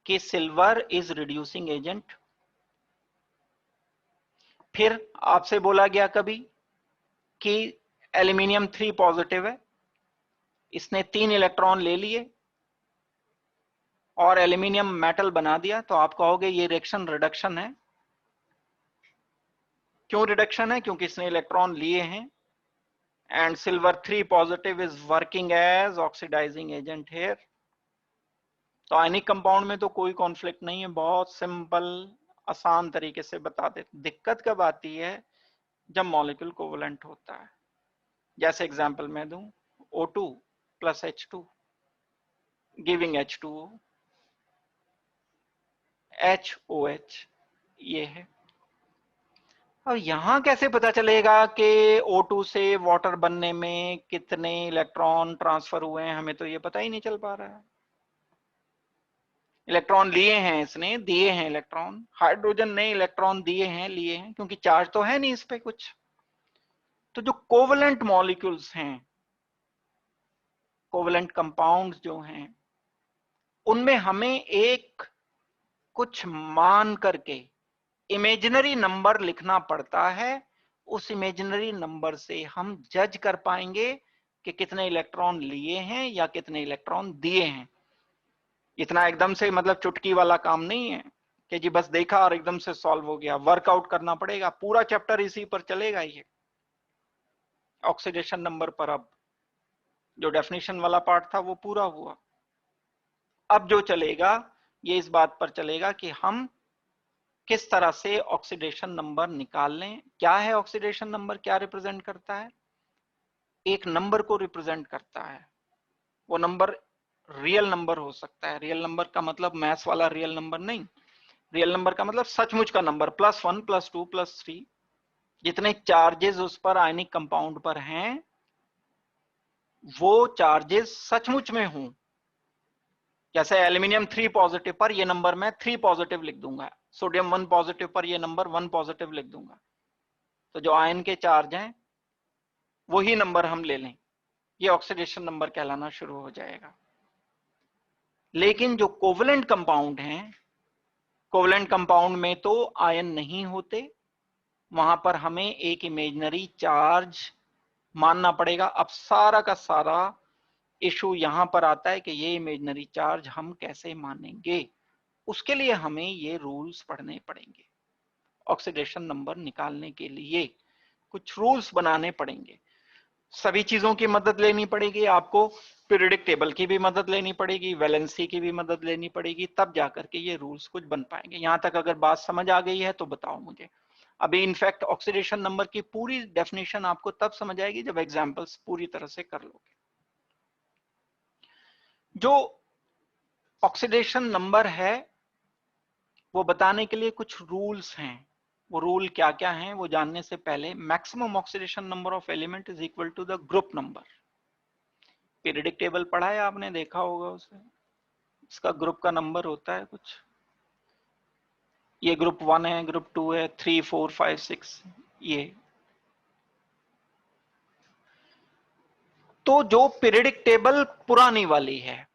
कि सिल्वर इज रिड्यूसिंग एजेंट। फिर आपसे बोला गया कभी कि एल्यूमिनियम 3 पॉजिटिव है, इसने 3 इलेक्ट्रॉन ले लिए और एल्यूमिनियम मेटल बना दिया, तो आप कहोगे ये रिएक्शन रिडक्शन है। क्यों रिडक्शन है? क्योंकि इसने इलेक्ट्रॉन लिए हैं and silver 3 positive is working as oxidising agent here. तो आयनिक कंपाउंड में तो कोई कॉन्फ्लिक्ट नहीं है, बहुत सिंपल आसान तरीके से बता दे। दिक्कत कब आती है? जब मॉलिक्यूल कोवेलेंट होता है। जैसे एग्जांपल मैं दूं, O2 plus H2 giving H2O, HOH ये है। अब यहां कैसे पता चलेगा कि O2 से वाटर बनने में कितने इलेक्ट्रॉन ट्रांसफर हुए हैं? हमें तो ये पता ही नहीं चल पा रहा है। इलेक्ट्रॉन लिए हैं, इसने दिए हैं इलेक्ट्रॉन, हाइड्रोजन ने इलेक्ट्रॉन दिए हैं, लिए हैं, क्योंकि चार्ज तो है नहीं इस पे कुछ। तो जो कोवेलेंट मॉलिक्यूल्स हैं, कोवेलेंट कंपाउंड्स जो हैं, उनमें हमें एक कुछ मान करके इमेजिनरी नंबर लिखना पड़ता है। उस इमेजिनरी नंबर से हम जज कर पाएंगे कि कितने इलेक्ट्रॉन लिए हैं या कितने इलेक्ट्रॉन दिए हैं। इतना एकदम से मतलब चुटकी वाला काम नहीं है कि जी बस देखा और एकदम से सॉल्व हो गया, वर्कआउट करना पड़ेगा। पूरा चैप्टर इसी पर चलेगा, ये ऑक्सीडेशन नंबर पर। अब जो डेफिनेशन वाला पार्ट था वो पूरा हुआ। अब जो चलेगा ये इस बात पर चलेगा कि हम किस तरह से ऑक्सीडेशन नंबर निकाल लें। क्या है ऑक्सीडेशन नंबर? क्या रिप्रेजेंट करता है? एक नंबर को रिप्रेजेंट करता है। वो नंबर रियल नंबर हो सकता है। रियल नंबर का मतलब मैथ्स वाला रियल नंबर नहीं, रियल नंबर का मतलब सचमुच का नंबर, +1 +2 +3। जितने चार्जेस उस पर आयनिक कंपाउंड पर हैं वो चार्जेस सचमुच में हों। जैसे एल्यूमिनियम 3 पॉजिटिव पर ये नंबर मैं 3 पॉजिटिव लिख दूंगा, सोडियम 1 पॉजिटिव पर ये नंबर 1 पॉजिटिव लिख दूंगा, तो जो आयन के चार्ज हैं वही नंबर हम ले लें, ये ऑक्सीडेशन नंबर कहलाना शुरू हो जाएगा। लेकिन जो कोवेलेंट कंपाउंड हैं, कोवेलेंट कंपाउंड में तो आयन नहीं होते, वहां पर हमें एक इमेजिनरी चार्ज मानना पड़ेगा। अब सारा का सारा इशू यहां पर आता है कि ये इमेजिनरी चार्ज हम कैसे मानेंगे। उसके लिए हमें ये रूल्स पढ़ने पड़ेंगे। ऑक्सीडेशन नंबर निकालने के लिए कुछ रूल्स बनाने पड़ेंगे। सभी चीजों की मदद लेनी पड़ेगी आपको, पीरियोडिक टेबल की भी मदद लेनी पड़ेगी, वैलेंसी की भी मदद लेनी पड़ेगी, तब जाकर के ये रूल्स कुछ बन पाएंगे। यहां तक अगर बात समझ आ गई है तो बताओ मुझे। अभी इनफैक्ट ऑक्सीडेशन नंबर की पूरी डेफिनेशन आपको तब समझ आएगी जब एग्जांपल्स पूरी तरह से कर लोगे। जो ऑक्सीडेशन नंबर है वो बताने के लिए कुछ रूल्स हैं। वो रूल क्या क्या हैं वो जानने से पहले, maximum oxidation number of element is equal to the group number. Periodic table पढ़ा है आपने, देखा होगा उसे, इसका ग्रुप का नंबर होता है कुछ, ये ग्रुप 1 है, ग्रुप 2 है, 3 4 5 6, ये। तो जो पीरियडिक टेबल पुरानी वाली है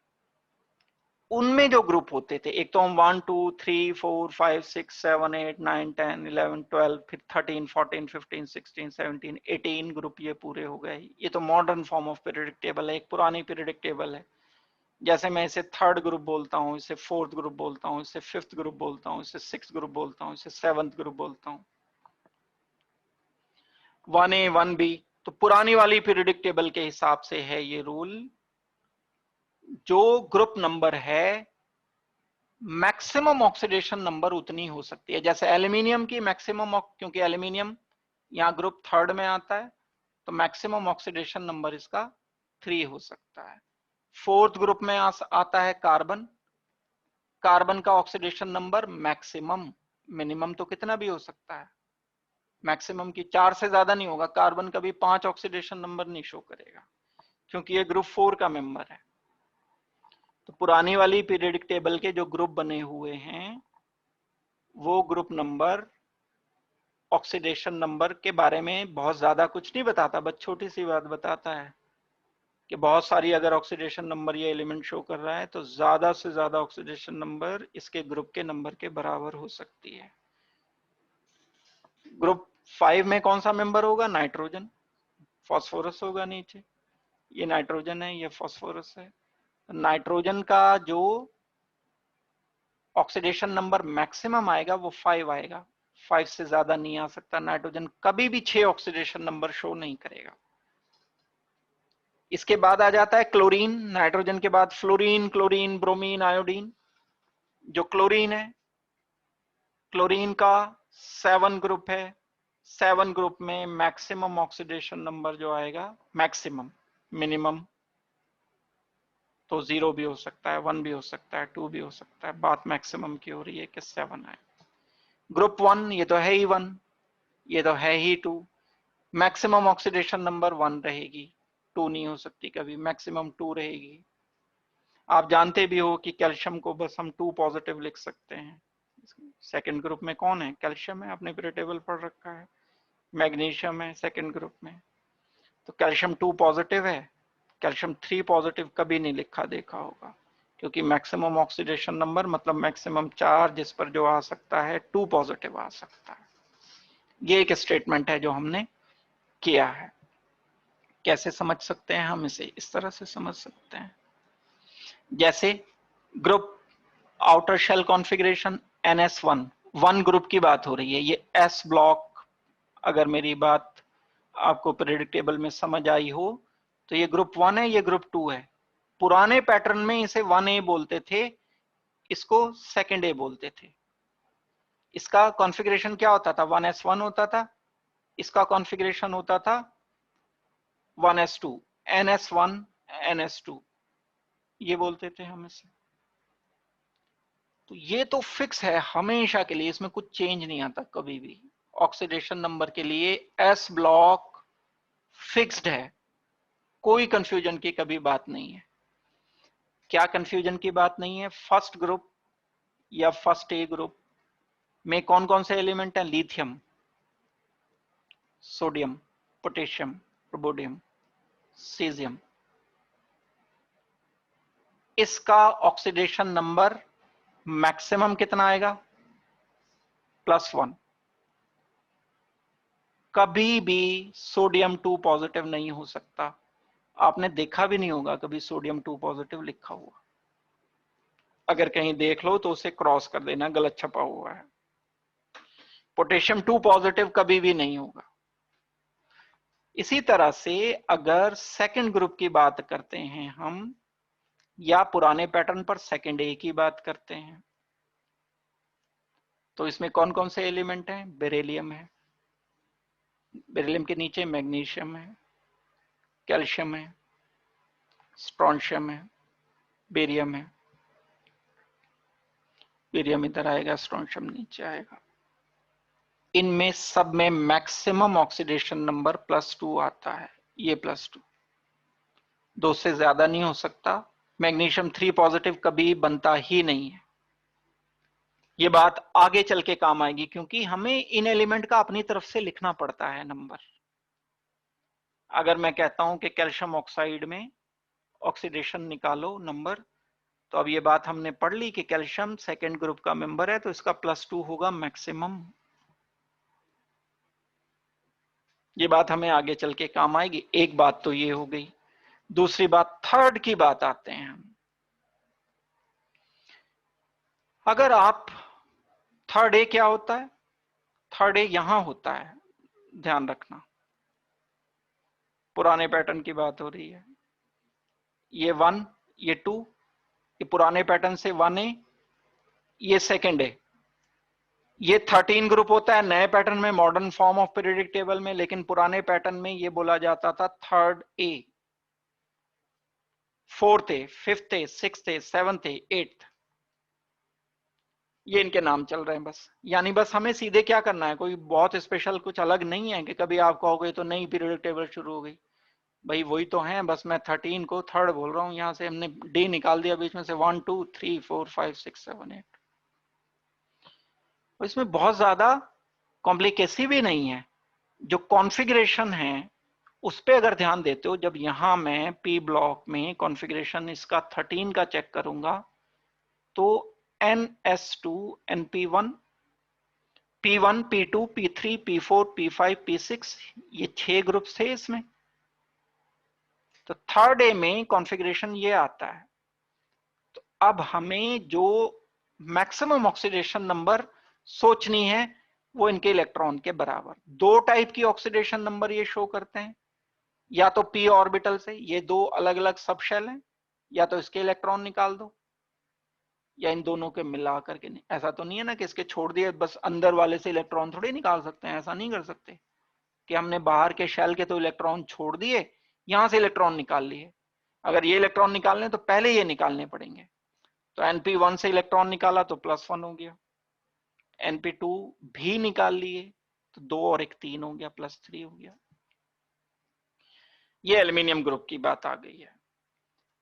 उनमें जो ग्रुप होते थे, एक तो हम 1 2 3 4 5 6 7 8 9 10 11 12 फिर 13 14 15 16 17 18 ग्रुप, ये पूरे हो गए। ये तो modern form of periodic table है, एक पुरानी पीरियडिक टेबल है। जैसे मैं इसे थर्ड ग्रुप बोलता हूँ, इसे फोर्थ ग्रुप बोलता हूँ, इसे फिफ्थ ग्रुप बोलता हूँ, इसे सिक्स ग्रुप बोलता हूँ, इसे सेवंथ ग्रुप बोलता हूँ। 1A 1B, तो पुरानी वाली पीरियडिक टेबल के हिसाब से है ये रूल, जो ग्रुप नंबर है मैक्सिमम ऑक्सीडेशन नंबर उतनी हो सकती है। जैसे एल्यूमिनियम की मैक्सिमम, क्योंकि एल्यूमिनियम यहाँ ग्रुप थर्ड में आता है, तो मैक्सिमम ऑक्सीडेशन नंबर इसका 3 हो सकता है। फोर्थ ग्रुप में आता है कार्बन, कार्बन का ऑक्सीडेशन नंबर मैक्सिमम, मिनिमम तो कितना भी हो सकता है, मैक्सिमम की 4 से ज्यादा नहीं होगा। कार्बन कभी 5 ऑक्सीडेशन नंबर नहीं शो करेगा क्योंकि ये ग्रुप 4 का मेंबर है। तो पुरानी वाली पीरियडिक टेबल के जो ग्रुप बने हुए हैं वो ग्रुप नंबर ऑक्सीडेशन नंबर के बारे में बहुत ज्यादा कुछ नहीं बताता, बस छोटी सी बात बताता है कि बहुत सारी अगर ऑक्सीडेशन नंबर ये एलिमेंट शो कर रहा है तो ज्यादा से ज्यादा ऑक्सीडेशन नंबर इसके ग्रुप के नंबर के बराबर हो सकती है। ग्रुप 5 में कौन सा मेंबर होगा? नाइट्रोजन, फास्फोरस होगा नीचे, ये नाइट्रोजन है, ये फास्फोरस है। नाइट्रोजन का जो ऑक्सीडेशन नंबर मैक्सिमम आएगा वो 5 आएगा, 5 से ज्यादा नहीं आ सकता। नाइट्रोजन कभी भी 6 ऑक्सीडेशन नंबर शो नहीं करेगा। इसके बाद आ जाता है क्लोरीन, नाइट्रोजन के बाद फ्लोरीन, क्लोरीन, ब्रोमीन, आयोडीन। जो क्लोरीन है, क्लोरीन का 7 ग्रुप है, 7 ग्रुप में मैक्सिमम ऑक्सीडेशन नंबर जो आएगा, मैक्सिमम, मिनिमम तो 0 भी हो सकता है, 1 भी हो सकता है, 2 भी हो सकता है, बात मैक्सिमम की हो रही है कि 7 है। ग्रुप 1 ये तो है ही 1, ये तो है ही 2, मैक्सिमम ऑक्सीडेशन नंबर 1 रहेगी, 2 नहीं हो सकती कभी, मैक्सिमम 2 रहेगी। आप जानते भी हो कि कैल्शियम को बस हम 2 पॉजिटिव लिख सकते हैं। सेकंड ग्रुप में कौन है? कैल्शियम है, आपने पीरियड टेबल पढ़ रखा है। मैग्नीशियम है सेकंड ग्रुप में, तो कैल्शियम 2 पॉजिटिव है, कैल्शियम 3 पॉजिटिव कभी नहीं लिखा देखा होगा, क्योंकि मैक्सिमम ऑक्सीडेशन नंबर मतलब मैक्सिमम चार्ज जिस पर जो आ सकता है 2 पॉजिटिव आ सकता है। ये एक स्टेटमेंट है जो हमने किया है। कैसे समझ सकते हैं हम इसे? इस तरह से समझ सकते हैं, जैसे group outer shell configuration NS1, 1 group की बात हो रही है, ये S ब्लॉक, अगर मेरी बात आपको पीरियडिक टेबल में समझ आई हो तो ये ग्रुप 1 है, ये ग्रुप 2 है। पुराने पैटर्न में इसे 1A बोलते थे, इसको सेकंड ए बोलते थे। इसका कॉन्फ़िगरेशन क्या होता था? 1S1 होता था, इसका कॉन्फ़िगरेशन होता था 1S2, NS1 NS2 ये बोलते थे हम इसे। तो ये तो फिक्स है हमेशा के लिए, इसमें कुछ चेंज नहीं आता कभी भी। ऑक्सीडेशन नंबर के लिए एस ब्लॉक फिक्स्ड है, कोई कंफ्यूजन की कभी बात नहीं है। क्या कंफ्यूजन की बात नहीं है? फर्स्ट ग्रुप या फर्स्ट ए ग्रुप में कौन कौन से एलिमेंट हैं? Lithium, sodium, potassium, rubidium, caesium. इसका ऑक्सीडेशन नंबर मैक्सिमम कितना आएगा? +1। कभी भी सोडियम 2 पॉजिटिव नहीं हो सकता, आपने देखा भी नहीं होगा कभी सोडियम 2 पॉजिटिव लिखा हुआ। अगर कहीं देख लो तो उसे क्रॉस कर देना, गलत छपा हुआ है। पोटेशियम 2 पॉजिटिव कभी भी नहीं होगा। इसी तरह से अगर सेकंड ग्रुप की बात करते हैं हम, या पुराने पैटर्न पर सेकंड ए की बात करते हैं, तो इसमें कौन कौन से एलिमेंट हैं? बेरिलियम है, बेरिलियम के नीचे मैग्नीशियम है, कैल्शियम है, स्ट्रोंशियम है, बेरियम है। बेरियम इधर आएगा, स्ट्रोंशियम नीचे आएगा। इनमें सब में मैक्सिमम ऑक्सीडेशन नंबर +2 आता है, ये +2। 2 से ज्यादा नहीं हो सकता। मैग्नीशियम 3 पॉजिटिव कभी बनता ही नहीं है। ये बात आगे चल के काम आएगी, क्योंकि हमें इन एलिमेंट का अपनी तरफ से लिखना पड़ता है नंबर। अगर मैं कहता हूं कि कैल्शियम ऑक्साइड में ऑक्सीडेशन निकालो नंबर, तो अब ये बात हमने पढ़ ली कि कैल्शियम सेकेंड ग्रुप का मेंबर है, तो इसका +2 होगा मैक्सिमम। ये बात हमें आगे चल के काम आएगी। एक बात तो ये हो गई। दूसरी बात, थर्ड की बात आते हैं हम। अगर आप थर्ड ए क्या होता है, थर्ड ए यहां होता है, ध्यान रखना, पुराने पैटर्न की बात हो रही है। ये 1, ये 2, ये पुराने पैटर्न से 1A, ये सेकेंड ए। ये 13 ग्रुप होता है नए पैटर्न में, modern form of periodic table में, लेकिन पुराने पैटर्न में ये बोला जाता था third A. Fourth A, fifth A, sixth A, seventh A, eighth, ये इनके नाम चल रहे हैं बस। यानी बस हमें सीधे क्या करना है, कोई बहुत स्पेशल कुछ अलग नहीं है कि कभी आप कहोगे तो नई पीरियोडिक टेबल शुरू हो गई। भाई वही तो है, बस मैं 13 को थर्ड बोल रहा हूं, यहां से हमने डी निकाल दिया बीच में से, 1 2 3 4 5 6 7 8। इसमें बहुत ज्यादा कॉम्प्लिकेसी भी नहीं है। जो कॉन्फ़िगरेशन है उस पे अगर ध्यान देते हो, जब यहां मैं पी ब्लॉक में कॉन्फ़िगरेशन इसका 13 का चेक करूंगा, तो NS2 NP1 P1 P2 P3 P4 P5 P6, ये 6 ग्रुप्स थे इसमें। तो थर्ड ए में कॉन्फ़िगरेशन ये आता है। तो अब हमें जो मैक्सिमम ऑक्सीडेशन नंबर सोचनी है वो इनके इलेक्ट्रॉन के बराबर। दो टाइप की ऑक्सीडेशन नंबर ये शो करते हैं, या तो p ऑर्बिटल से, ये दो अलग अलग सब शेल हैं, या तो इसके इलेक्ट्रॉन निकाल दो, या इन दोनों के मिला करके। नहीं, ऐसा तो नहीं है ना कि इसके छोड़ दिए बस अंदर वाले से इलेक्ट्रॉन थोड़ी निकाल सकते हैं, ऐसा नहीं कर सकते कि हमने बाहर के शेल के तो इलेक्ट्रॉन छोड़ दिए, यहां से इलेक्ट्रॉन निकाल लिए। अगर ये इलेक्ट्रॉन निकालने तो पहले ये निकालने पड़ेंगे। तो NP1 से इलेक्ट्रॉन निकाला तो +1 हो गया, NP2 भी निकाल लिए तो 2 और 1 3 हो गया, +3 हो गया। ये एल्यूमिनियम ग्रुप की बात आ गई है।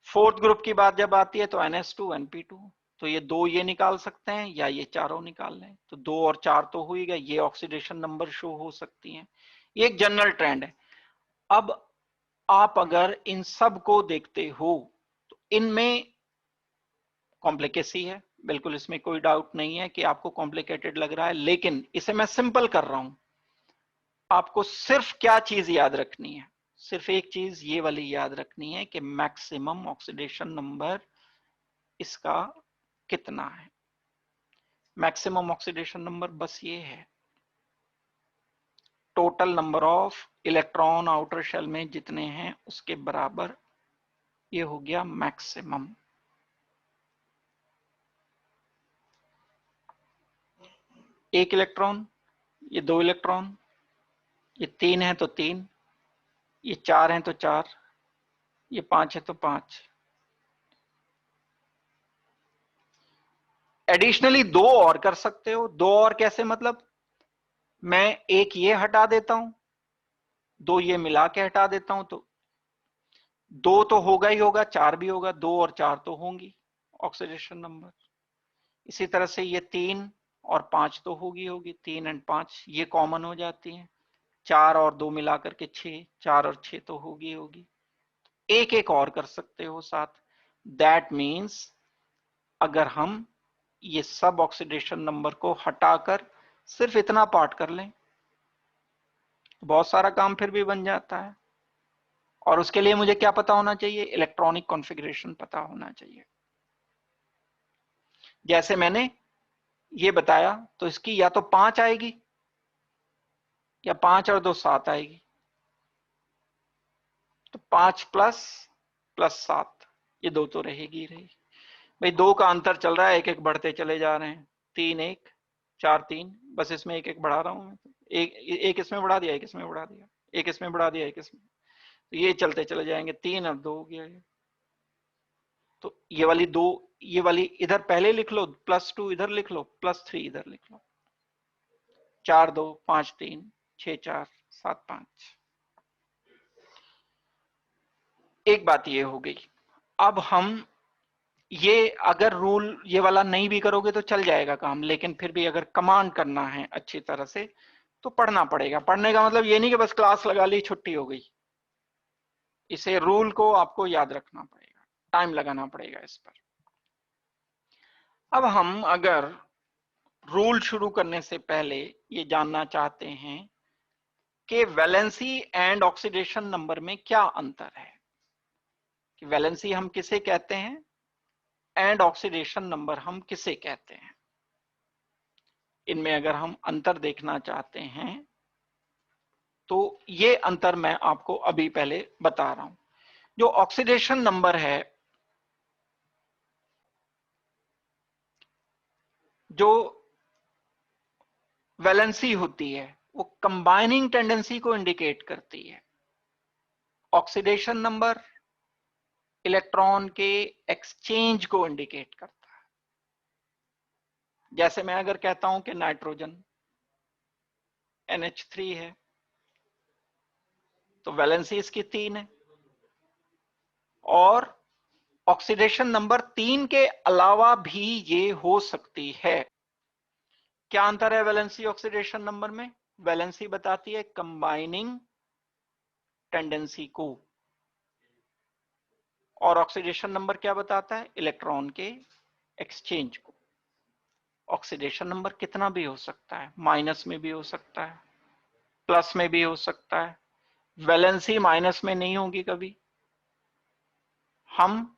फोर्थ ग्रुप की बात जब आती है तो NS2 NP2, तो ये दो ये निकाल सकते हैं या ये चारों निकाल लें, तो 2 और 4 तो हो ही गए। ये ऑक्सीडेशन नंबर शो हो सकती हैं, ये एक जनरल ट्रेंड है। अब आप अगर इन सब को देखते हो तो इनमें कॉम्प्लिकेसी है, बिल्कुल इसमें कोई डाउट नहीं है कि आपको कॉम्प्लिकेटेड लग रहा है, लेकिन इसे मैं सिंपल कर रहा हूं। आपको सिर्फ क्या चीज याद रखनी है, सिर्फ एक चीज ये वाली याद रखनी है कि मैक्सिमम ऑक्सीडेशन नंबर इसका कितना है। मैक्सिमम ऑक्सीडेशन नंबर बस ये है, total number of electron outer shell में जितने हैं उसके बराबर, ये हो गया मैक्सिमम। एक इलेक्ट्रॉन, ये 2 इलेक्ट्रॉन, ये 3 है तो 3, ये 4 है तो 4, ये 5 है तो 5। एडिशनली 2 और कर सकते हो। 2 और कैसे, मतलब मैं एक ये हटा देता हूं, 2 ये मिला के हटा देता हूं, तो 2 तो होगा ही होगा, 4 भी होगा, 2 और 4 तो होंगी ऑक्सीडेशन नंबर। इसी तरह से ये 3 और 5 तो होगी होगी, 3 और 5 ये कॉमन हो जाती हैं, 4 और 2 मिला करके 6, 4 और 6 तो होगी होगी। एक एक और कर सकते हो साथ। दैट मीन्स अगर हम ये सब ऑक्सीडेशन नंबर को हटाकर सिर्फ इतना पार्ट कर लें, बहुत सारा काम फिर भी बन जाता है। और उसके लिए मुझे क्या पता होना चाहिए, इलेक्ट्रॉनिक कॉन्फ़िगरेशन पता होना चाहिए। जैसे मैंने ये बताया, तो इसकी या तो 5 आएगी या 5 और 2 7 आएगी, तो 5 प्लस प्लस 7, ये 2 तो रहेगी रहेगी। भाई 2 का अंतर चल रहा है, एक एक बढ़ते चले जा रहे हैं, 3 1 4 3, बस इसमें एक एक बढ़ा रहा हूं मैं। एक एक इसमें बढ़ा दिया, एक इसमें बढ़ा दिया, एक इसमें बढ़ा दिया, एक इसमें, तो ये चलते चले जाएंगे। 3 और 2 हो गया ये। तो ये वाली 2, ये वाली इधर पहले लिख लो, +2 इधर लिख लो, +3 इधर लिख लो। 4 2 5 3 6 4 7 5। एक बात ये हो गई। अब हम ये अगर रूल ये वाला नहीं भी करोगे तो चल जाएगा काम, लेकिन फिर भी अगर कमांड करना है अच्छी तरह से तो पढ़ना पड़ेगा। पढ़ने का मतलब ये नहीं कि बस क्लास लगा ली छुट्टी हो गई, इसे रूल को आपको याद रखना पड़ेगा, टाइम लगाना पड़ेगा इस पर। अब हम अगर रूल शुरू करने से पहले ये जानना चाहते हैं कि वैलेंसी एंड ऑक्सीडेशन नंबर में क्या अंतर है, कि वैलेंसी हम किसे कहते हैं एंड ऑक्सीडेशन नंबर हम किसे कहते हैं। इनमें अगर हम अंतर देखना चाहते हैं तो ये अंतर मैं आपको अभी पहले बता रहा हूं। जो ऑक्सीडेशन नंबर है, जो वैलेंसी होती है, वो कंबाइनिंग टेंडेंसी को इंडिकेट करती है। ऑक्सीडेशन नंबर इलेक्ट्रॉन के एक्सचेंज को इंडिकेट करता है। जैसे मैं अगर कहता हूं कि नाइट्रोजन NH3 है तो वैलेंसी इसकी 3 है, और ऑक्सीडेशन नंबर 3 के अलावा भी ये हो सकती है। क्या अंतर है वैलेंसी ऑक्सीडेशन नंबर में? वैलेंसी बताती है कंबाइनिंग टेंडेंसी को, और ऑक्सीडेशन नंबर क्या बताता है? इलेक्ट्रॉन के एक्सचेंज को। ऑक्सीडेशन नंबर कितना भी हो सकता है, माइनस में भी हो सकता है, प्लस में भी हो सकता है, वैलेंसी माइनस में नहीं होगी कभी। हम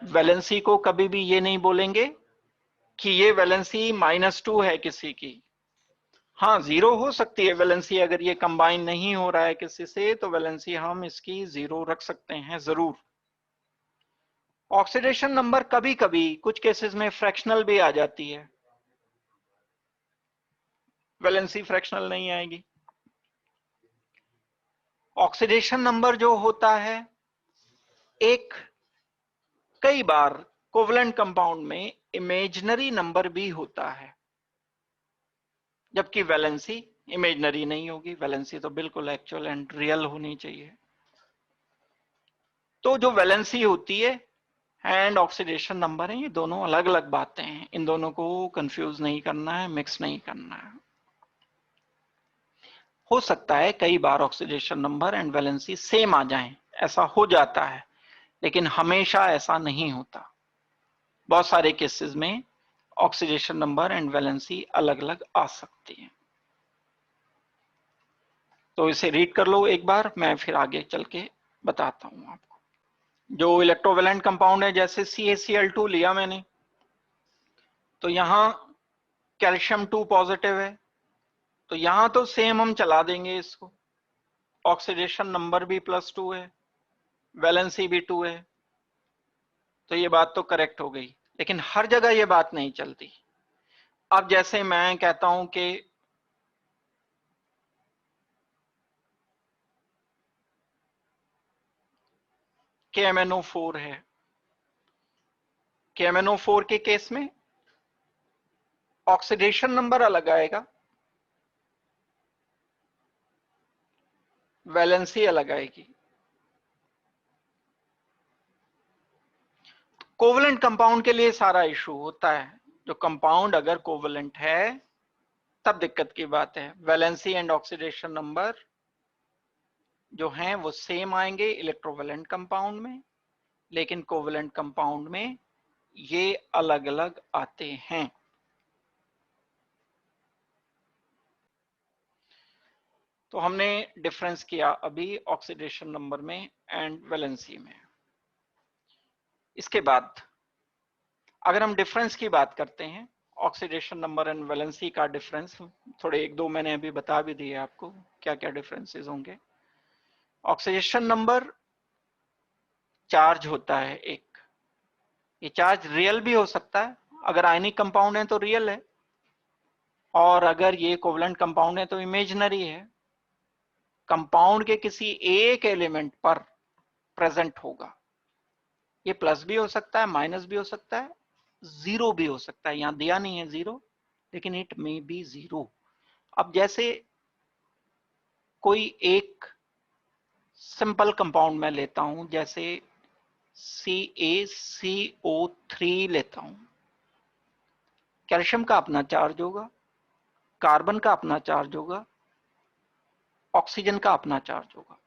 वैलेंसी को कभी भी ये नहीं बोलेंगे कि ये वैलेंसी -2 है किसी की। हाँ, 0 हो सकती है वैलेंसी, अगर ये कंबाइन नहीं हो रहा है किसी से तो वैलेंसी हम इसकी 0 रख सकते हैं जरूर। ऑक्सीडेशन नंबर कभी कभी कुछ केसेस में फ्रैक्शनल भी आ जाती है, वैलेंसी फ्रैक्शनल नहीं आएगी। ऑक्सीडेशन नंबर जो होता है एक कई बार कोवलेंट कंपाउंड में इमेजिनरी नंबर भी होता है, जबकि वैलेंसी इमेजिनरी नहीं होगी, वैलेंसी तो बिल्कुल एक्चुअल एंड रियल होनी चाहिए। तो जो वैलेंसी होती है एंड ऑक्सीडेशन नंबर है, ये दोनों अलग अलग बातें हैं, इन दोनों को कंफ्यूज नहीं करना है, मिक्स नहीं करना है। हो सकता है कई बार oxidation number and valency same आ जाएं, ऐसा हो जाता है, लेकिन हमेशा ऐसा नहीं होता। बहुत सारे केसेस में ऑक्सीडेशन नंबर एंड वैलेंसी अलग अलग आ सकती है। तो इसे रीड कर लो एक बार, मैं फिर आगे चल के बताता हूं आपको। जो इलेक्ट्रोवैलेंट कंपाउंड है, जैसे CaCl2 लिया मैंने, तो यहां कैल्शियम 2 पॉजिटिव है, तो यहां तो सेम हम चला देंगे इसको, ऑक्सीडेशन नंबर भी +2 है, वैलेंसी भी 2 है, तो ये बात तो करेक्ट हो गई। लेकिन हर जगह ये बात नहीं चलती। अब जैसे मैं कहता हूं कि KMnO4 है, KMnO4 के केस में ऑक्सीडेशन नंबर अलग आएगा, वैलेंसी अलग आएगी। कोवलेंट कंपाउंड के लिए सारा इशू होता है, जो कंपाउंड अगर कोवलेंट है तब दिक्कत की बात है। वैलेंसी एंड ऑक्सीडेशन नंबर जो हैं वो सेम आएंगे इलेक्ट्रोवैलेंट कंपाउंड में, लेकिन कोवलेंट कंपाउंड में ये अलग अलग आते हैं। तो हमने डिफरेंस किया अभी ऑक्सीडेशन नंबर में एंड वैलेंसी में। इसके बाद अगर हम डिफरेंस की बात करते हैं, ऑक्सीडेशन नंबर एंड वैलेंसी का डिफरेंस थोड़े एक दो मैंने अभी बता भी दिए आपको क्या क्या डिफरेंसेस होंगे। ऑक्सीडेशन नंबर चार्ज होता है एक, ये चार्ज रियल भी हो सकता है, अगर आयनिक कंपाउंड है तो रियल है, और अगर ये कोवलेंट कंपाउंड है तो इमेजिनरी है। कंपाउंड के किसी एक एलिमेंट पर प्रेजेंट होगा, ये प्लस भी हो सकता है, माइनस भी हो सकता है, जीरो भी हो सकता है। यहां दिया नहीं है जीरो, लेकिन इट मे बी जीरो। अब जैसे कोई एक सिंपल कंपाउंड में लेता हूं, जैसे CaCO3 लेता हूं। कैल्शियम का अपना चार्ज होगा, कार्बन का अपना चार्ज होगा, ऑक्सीजन का अपना चार्ज होगा।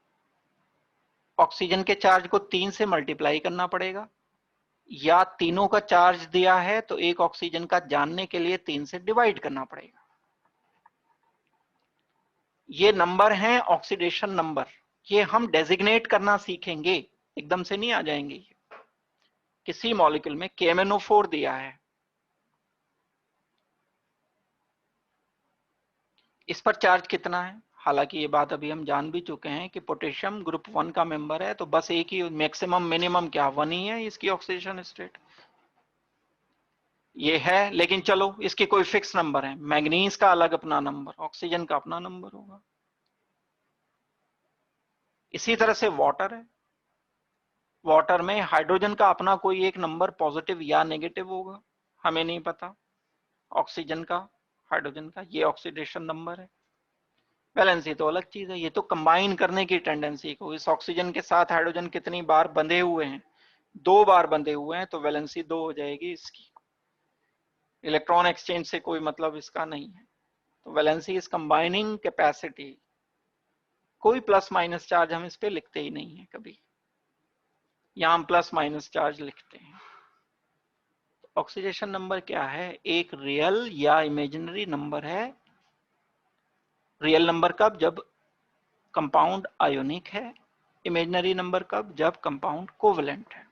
ऑक्सीजन के चार्ज को 3 से मल्टीप्लाई करना पड़ेगा, या तीनों का चार्ज दिया है तो एक ऑक्सीजन का जानने के लिए 3 से डिवाइड करना पड़ेगा। ये नंबर हैं ऑक्सीडेशन नंबर, ये हम डेजिग्नेट करना सीखेंगे, एकदम से नहीं आ जाएंगे। किसी मॉलिक्यूल में KMnO4 दिया है, इस पर चार्ज कितना है? हालांकि ये बात अभी हम जान भी चुके हैं कि पोटेशियम ग्रुप 1 का मेंबर है, तो बस एक ही मैक्सिमम मिनिमम क्या 1 ही है इसकी ऑक्सीडेशन स्टेट, ये है। लेकिन चलो इसके कोई फिक्स नंबर है, मैग्नीज का अलग अपना नंबर, ऑक्सीजन का अपना नंबर होगा। इसी तरह से वाटर है, वाटर में हाइड्रोजन का अपना कोई एक नंबर पॉजिटिव या नेगेटिव होगा, हमें नहीं पता। ऑक्सीजन का, हाइड्रोजन का, ये ऑक्सीडेशन नंबर है। वैलेंसी तो अलग चीज है, ये तो कंबाइन करने की टेंडेंसी को, इस ऑक्सीजन के साथ हाइड्रोजन कितनी बार बंधे हुए हैं, 2 बार बंधे हुए हैं, तो वैलेंसी 2 हो जाएगी इसकी। इलेक्ट्रॉन एक्सचेंज से कोई मतलब इसका नहीं है। तो वैलेंसी इज कंबाइनिंग कैपेसिटी, कोई प्लस माइनस चार्ज हम इस पे लिखते ही नहीं है कभी, यहां हम प्लस माइनस चार्ज लिखते हैं। ऑक्सीडेशन नंबर क्या है? एक रियल या इमेजिनरी नंबर है। रियल नंबर कब? जब कंपाउंड आयोनिक है। इमेजिनरी नंबर कब? जब कंपाउंड कोवेलेंट है।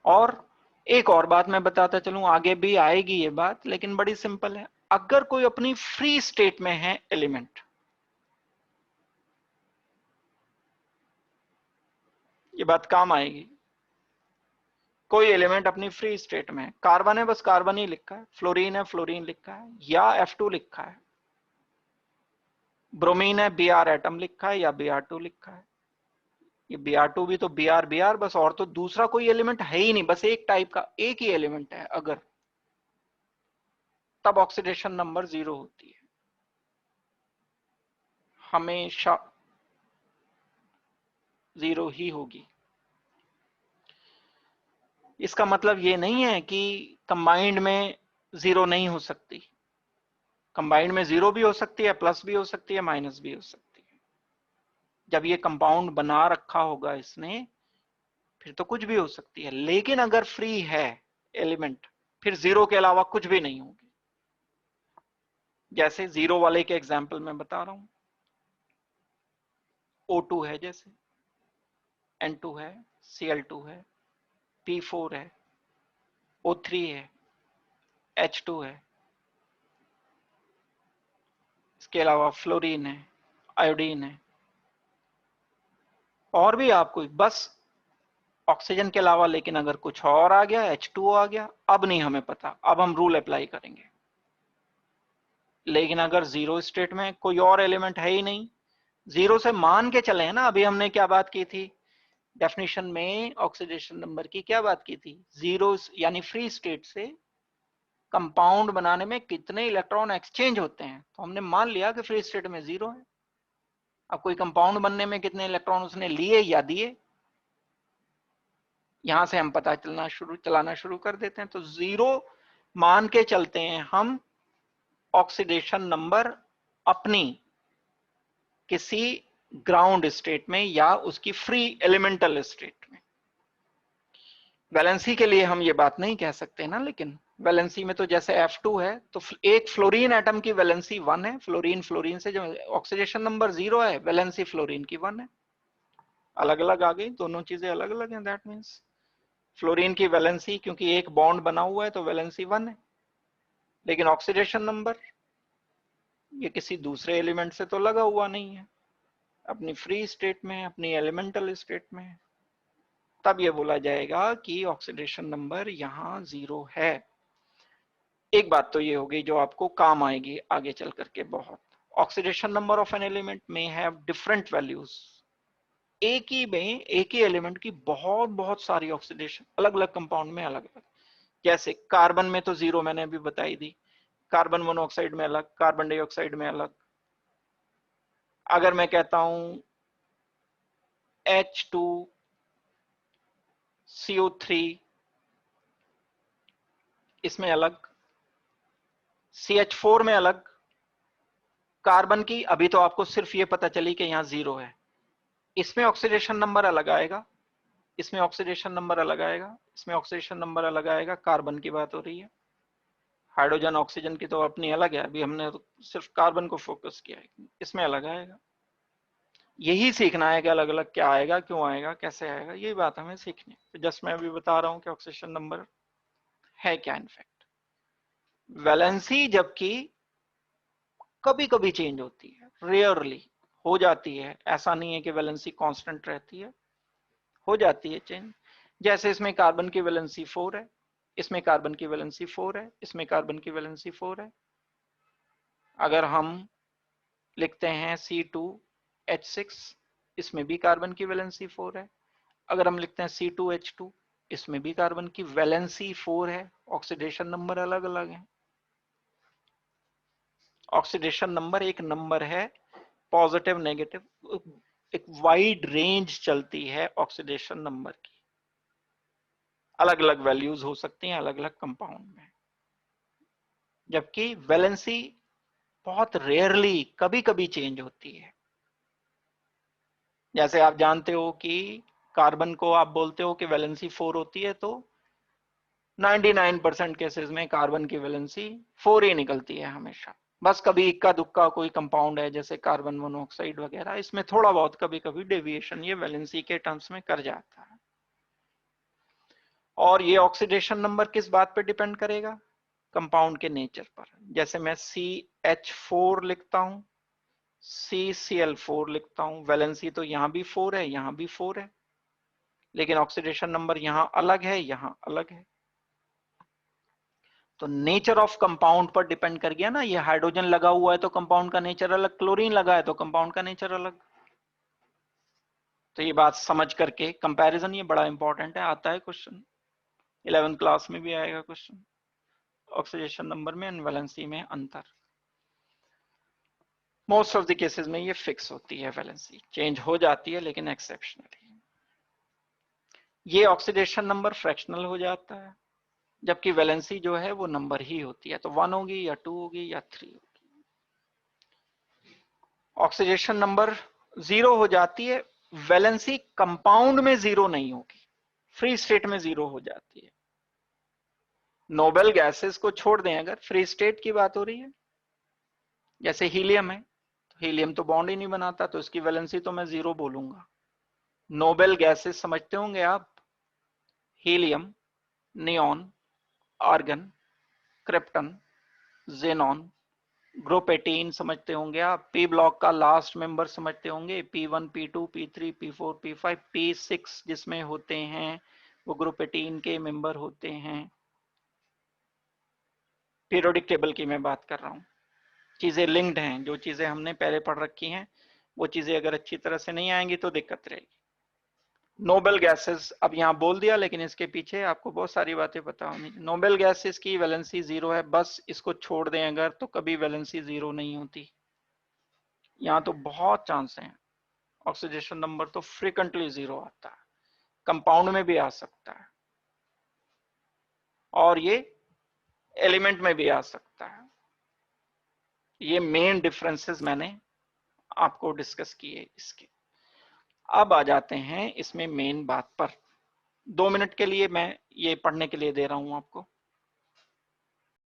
और एक और बात मैं बताता चलूं, आगे भी आएगी ये बात, लेकिन बड़ी सिंपल है। अगर कोई अपनी फ्री स्टेट में है एलिमेंट, ये बात काम आएगी। कोई एलिमेंट अपनी फ्री स्टेट में है, कार्बन है बस कार्बन ही लिखा है, फ्लोरीन है फ्लोरीन लिखा है, या F2 लिखा है, ब्रोमीन है Br एटम लिखा है या Br2 लिखा है। ये Br2 भी तो Br बस, और तो दूसरा कोई एलिमेंट है ही नहीं, बस एक टाइप का एक ही एलिमेंट है अगर, तब ऑक्सीडेशन नंबर 0 होती है, हमेशा 0 ही होगी। इसका मतलब ये नहीं है कि कंबाइंड में 0 नहीं हो सकती, कंबाइंड में 0 भी हो सकती है, प्लस भी हो सकती है, माइनस भी हो सकती है। जब ये कंपाउंड बना रखा होगा इसने, फिर तो कुछ भी हो सकती है। लेकिन अगर फ्री है एलिमेंट, फिर 0 के अलावा कुछ भी नहीं होगी। जैसे 0 वाले के एग्जाम्पल में बता रहा हूं, O2 है, जैसे N2 है, Cl2 है, P4 है, O3 है, H2 है, इसके अलावा फ्लोरीन है, आयोडीन है, और भी आपको बस ऑक्सीजन के अलावा। लेकिन अगर कुछ और आ गया, H2O आ गया, अब नहीं हमें पता, अब हम रूल अप्लाई करेंगे। लेकिन अगर 0 स्टेट में कोई और एलिमेंट है ही नहीं, 0 से मान के चले हैं ना, अभी हमने क्या बात की थी डेफिनेशन में, ऑक्सीडेशन नंबर की क्या बात की थी? 0 यानी फ्री स्टेट से कंपाउंड बनाने में कितने इलेक्ट्रॉन एक्सचेंज होते हैं, तो हमने मान लिया कि फ्री स्टेट में 0 है। अब कोई कंपाउंड बनने में कितने इलेक्ट्रॉन उसने लिए या दिए, यहां से हम पता चलाना शुरू कर देते हैं। तो 0 मान के चलते हैं हम ऑक्सीडेशन नंबर अपनी किसी ग्राउंड स्टेट में या उसकी फ्री एलिमेंटल स्टेट में। वैलेंसी के लिए हम ये बात नहीं कह सकते ना, लेकिन वैलेंसी में तो जैसे F2 है, तो एक फ्लोरीन एटम की वैलेंसी 1 है, फ्लोरीन फ्लोरीन से जो ऑक्सीडेशन नंबर 0 है, वैलेंसी फ्लोरीन की 1 है। अलग अलग आ गई, दोनों चीजें अलग अलग हैं। दैट मीन्स फ्लोरीन की वैलेंसी, क्योंकि एक बॉन्ड बना हुआ है तो वैलेंसी 1 है, लेकिन ऑक्सीडेशन नंबर ये किसी दूसरे एलिमेंट से तो लगा हुआ नहीं है, अपनी फ्री स्टेट में, अपनी एलिमेंटल स्टेट में। तब ये बोला जाएगा कि ऑक्सीडेशन नंबर यहां 0 है। एक बात तो ये होगी जो आपको काम आएगी आगे चल करके बहुत। Oxidation number of an element में हैव डिफरेंट वैल्यूज। एक ही में, एक ही एलिमेंट की बहुत बहुत सारी ऑक्सीडेशन अलग अलग कंपाउंड में अलग अलग। जैसे कार्बन में तो 0 मैंने अभी बताई दी, कार्बन मोनोऑक्साइड में अलग, कार्बन डाइऑक्साइड में अलग, अगर मैं कहता हूं H2CO3 इसमें अलग, CH4 में अलग, कार्बन की अभी तो आपको सिर्फ ये पता चली कि यहां 0 है, इसमें ऑक्सीडेशन नंबर अलग आएगा, इसमें ऑक्सीडेशन नंबर अलग आएगा, इसमें ऑक्सीडेशन नंबर अलग आएगा। कार्बन की बात हो रही है, हाइड्रोजन ऑक्सीजन की तो अपनी अलग है, अभी हमने तो सिर्फ कार्बन को फोकस किया है, इसमें अलग आएगा। यही सीखना है कि अलग अलग क्या आएगा, क्यों आएगा, कैसे आएगा, यही बात हमें सीखनी है। तो जस्ट मैं अभी बता रहा हूं कि ऑक्सीडेशन नंबर है क्या। इनफैक्ट वैलेंसी जबकि कभी कभी चेंज होती है, रेयरली हो जाती है, ऐसा नहीं है कि वैलेंसी कांस्टेंट रहती है, हो जाती है चेंज। जैसे इसमें कार्बन की वैलेंसी 4 है, इसमें कार्बन की वैलेंसी 4 है, इसमें कार्बन की वैलेंसी 4 है। अगर हम लिखते हैं C2H6, इसमें भी कार्बन की वैलेंसी 4 है। अगर हम लिखते हैं C2H2, इसमें भी कार्बन की वैलेंसी 4 है, ऑक्सीडेशन नंबर अलग अलग है। ऑक्सीडेशन नंबर एक नंबर है, पॉजिटिव नेगेटिव, एक वाइड रेंज चलती है ऑक्सीडेशन नंबर की, अलग अलग वैल्यूज हो सकती हैं अलग अलग कंपाउंड में। जबकि वैलेंसी बहुत रेयरली कभी कभी चेंज होती है। जैसे आप जानते हो कि कार्बन को आप बोलते हो कि वैलेंसी 4 होती है, तो 99% केसेस में कार्बन की वैलेंसी 4 ही निकलती है हमेशा। बस कभी इक्का दुक्का कोई कंपाउंड है जैसे कार्बन मोनोऑक्साइड वगैरह, इसमें थोड़ा बहुत कभी कभी डेविएशन ये वैलेंसी के टर्म्स में कर जाता है। और ये ऑक्सीडेशन नंबर किस बात पे डिपेंड करेगा? कंपाउंड के नेचर पर। जैसे मैं CH4 लिखता हूं, CCl4 लिखता हूं, वैलेंसी तो यहां भी 4 है, यहां भी 4 है, लेकिन ऑक्सीडेशन नंबर यहां अलग है, यहां अलग है। तो नेचर ऑफ कंपाउंड पर डिपेंड कर गया ना, ये हाइड्रोजन लगा हुआ है तो कंपाउंड का नेचर अलग, क्लोरीन लगा है तो कंपाउंड का नेचर अलग। तो ये बात समझ करके कंपैरिजन ये बड़ा इंपॉर्टेंट है, आता है क्वेश्चन, 11th क्लास में भी आएगा क्वेश्चन, ऑक्सीडेशन नंबर में एंड वैलेंसी में अंतर। मोस्ट ऑफ द केसेस में ये फिक्स होती है, वैलेंसी चेंज हो जाती है लेकिन एक्सेप्शनली। ये ऑक्सीडेशन नंबर फ्रैक्शनल हो जाता है, जबकि वैलेंसी जो है वो नंबर ही होती है, तो 1 होगी या 2 होगी या 3 होगी। ऑक्सीडेशन नंबर 0 हो जाती है, वैलेंसी कंपाउंड में 0 नहीं होगी, फ्री स्टेट में 0 हो जाती है। नोबेल गैसेस को छोड़ दें, अगर फ्री स्टेट की बात हो रही है, जैसे हीलियम है, तो हीलियम तो बॉन्ड ही नहीं बनाता, तो इसकी वैलेंसी तो मैं 0 बोलूंगा। नोबेल गैसेस समझते होंगे आप, helium, neon, argon, krypton, xenon, group 18 समझते होंगे आप, पी ब्लॉक का लास्ट मेंबर समझते होंगे, P1, P2, P3, P4, P5, P6 जिसमें होते हैं वो ग्रुप 18 के मेंबर होते हैं। पीरियोडिक टेबल की मैं बात कर रहा हूं, चीजें लिंक्ड हैं, जो चीजें हमने पहले पढ़ रखी हैं वो चीजें अगर अच्छी तरह से नहीं आएंगी तो दिक्कत रहेगी। नोबेल गैसेस अब यहां बोल दिया, लेकिन इसके पीछे आपको बहुत सारी बातें पता होनी। नोबेल गैसेस की वैलेंसी 0 है, बस इसको छोड़ दें अगर तो कभी वैलेंसी 0 नहीं होती। यहाँ तो बहुत चांस हैं, ऑक्सीडेशन नंबर तो फ्रीक्वेंटली 0 आता है, कंपाउंड में भी आ सकता है और ये एलिमेंट में भी आ सकता है। ये मेन डिफरेंसेस मैंने आपको डिस्कस किए इसके। अब आ जाते हैं इसमें मेन बात पर। 2 मिनट के लिए मैं ये पढ़ने के लिए दे रहा हूं आपको।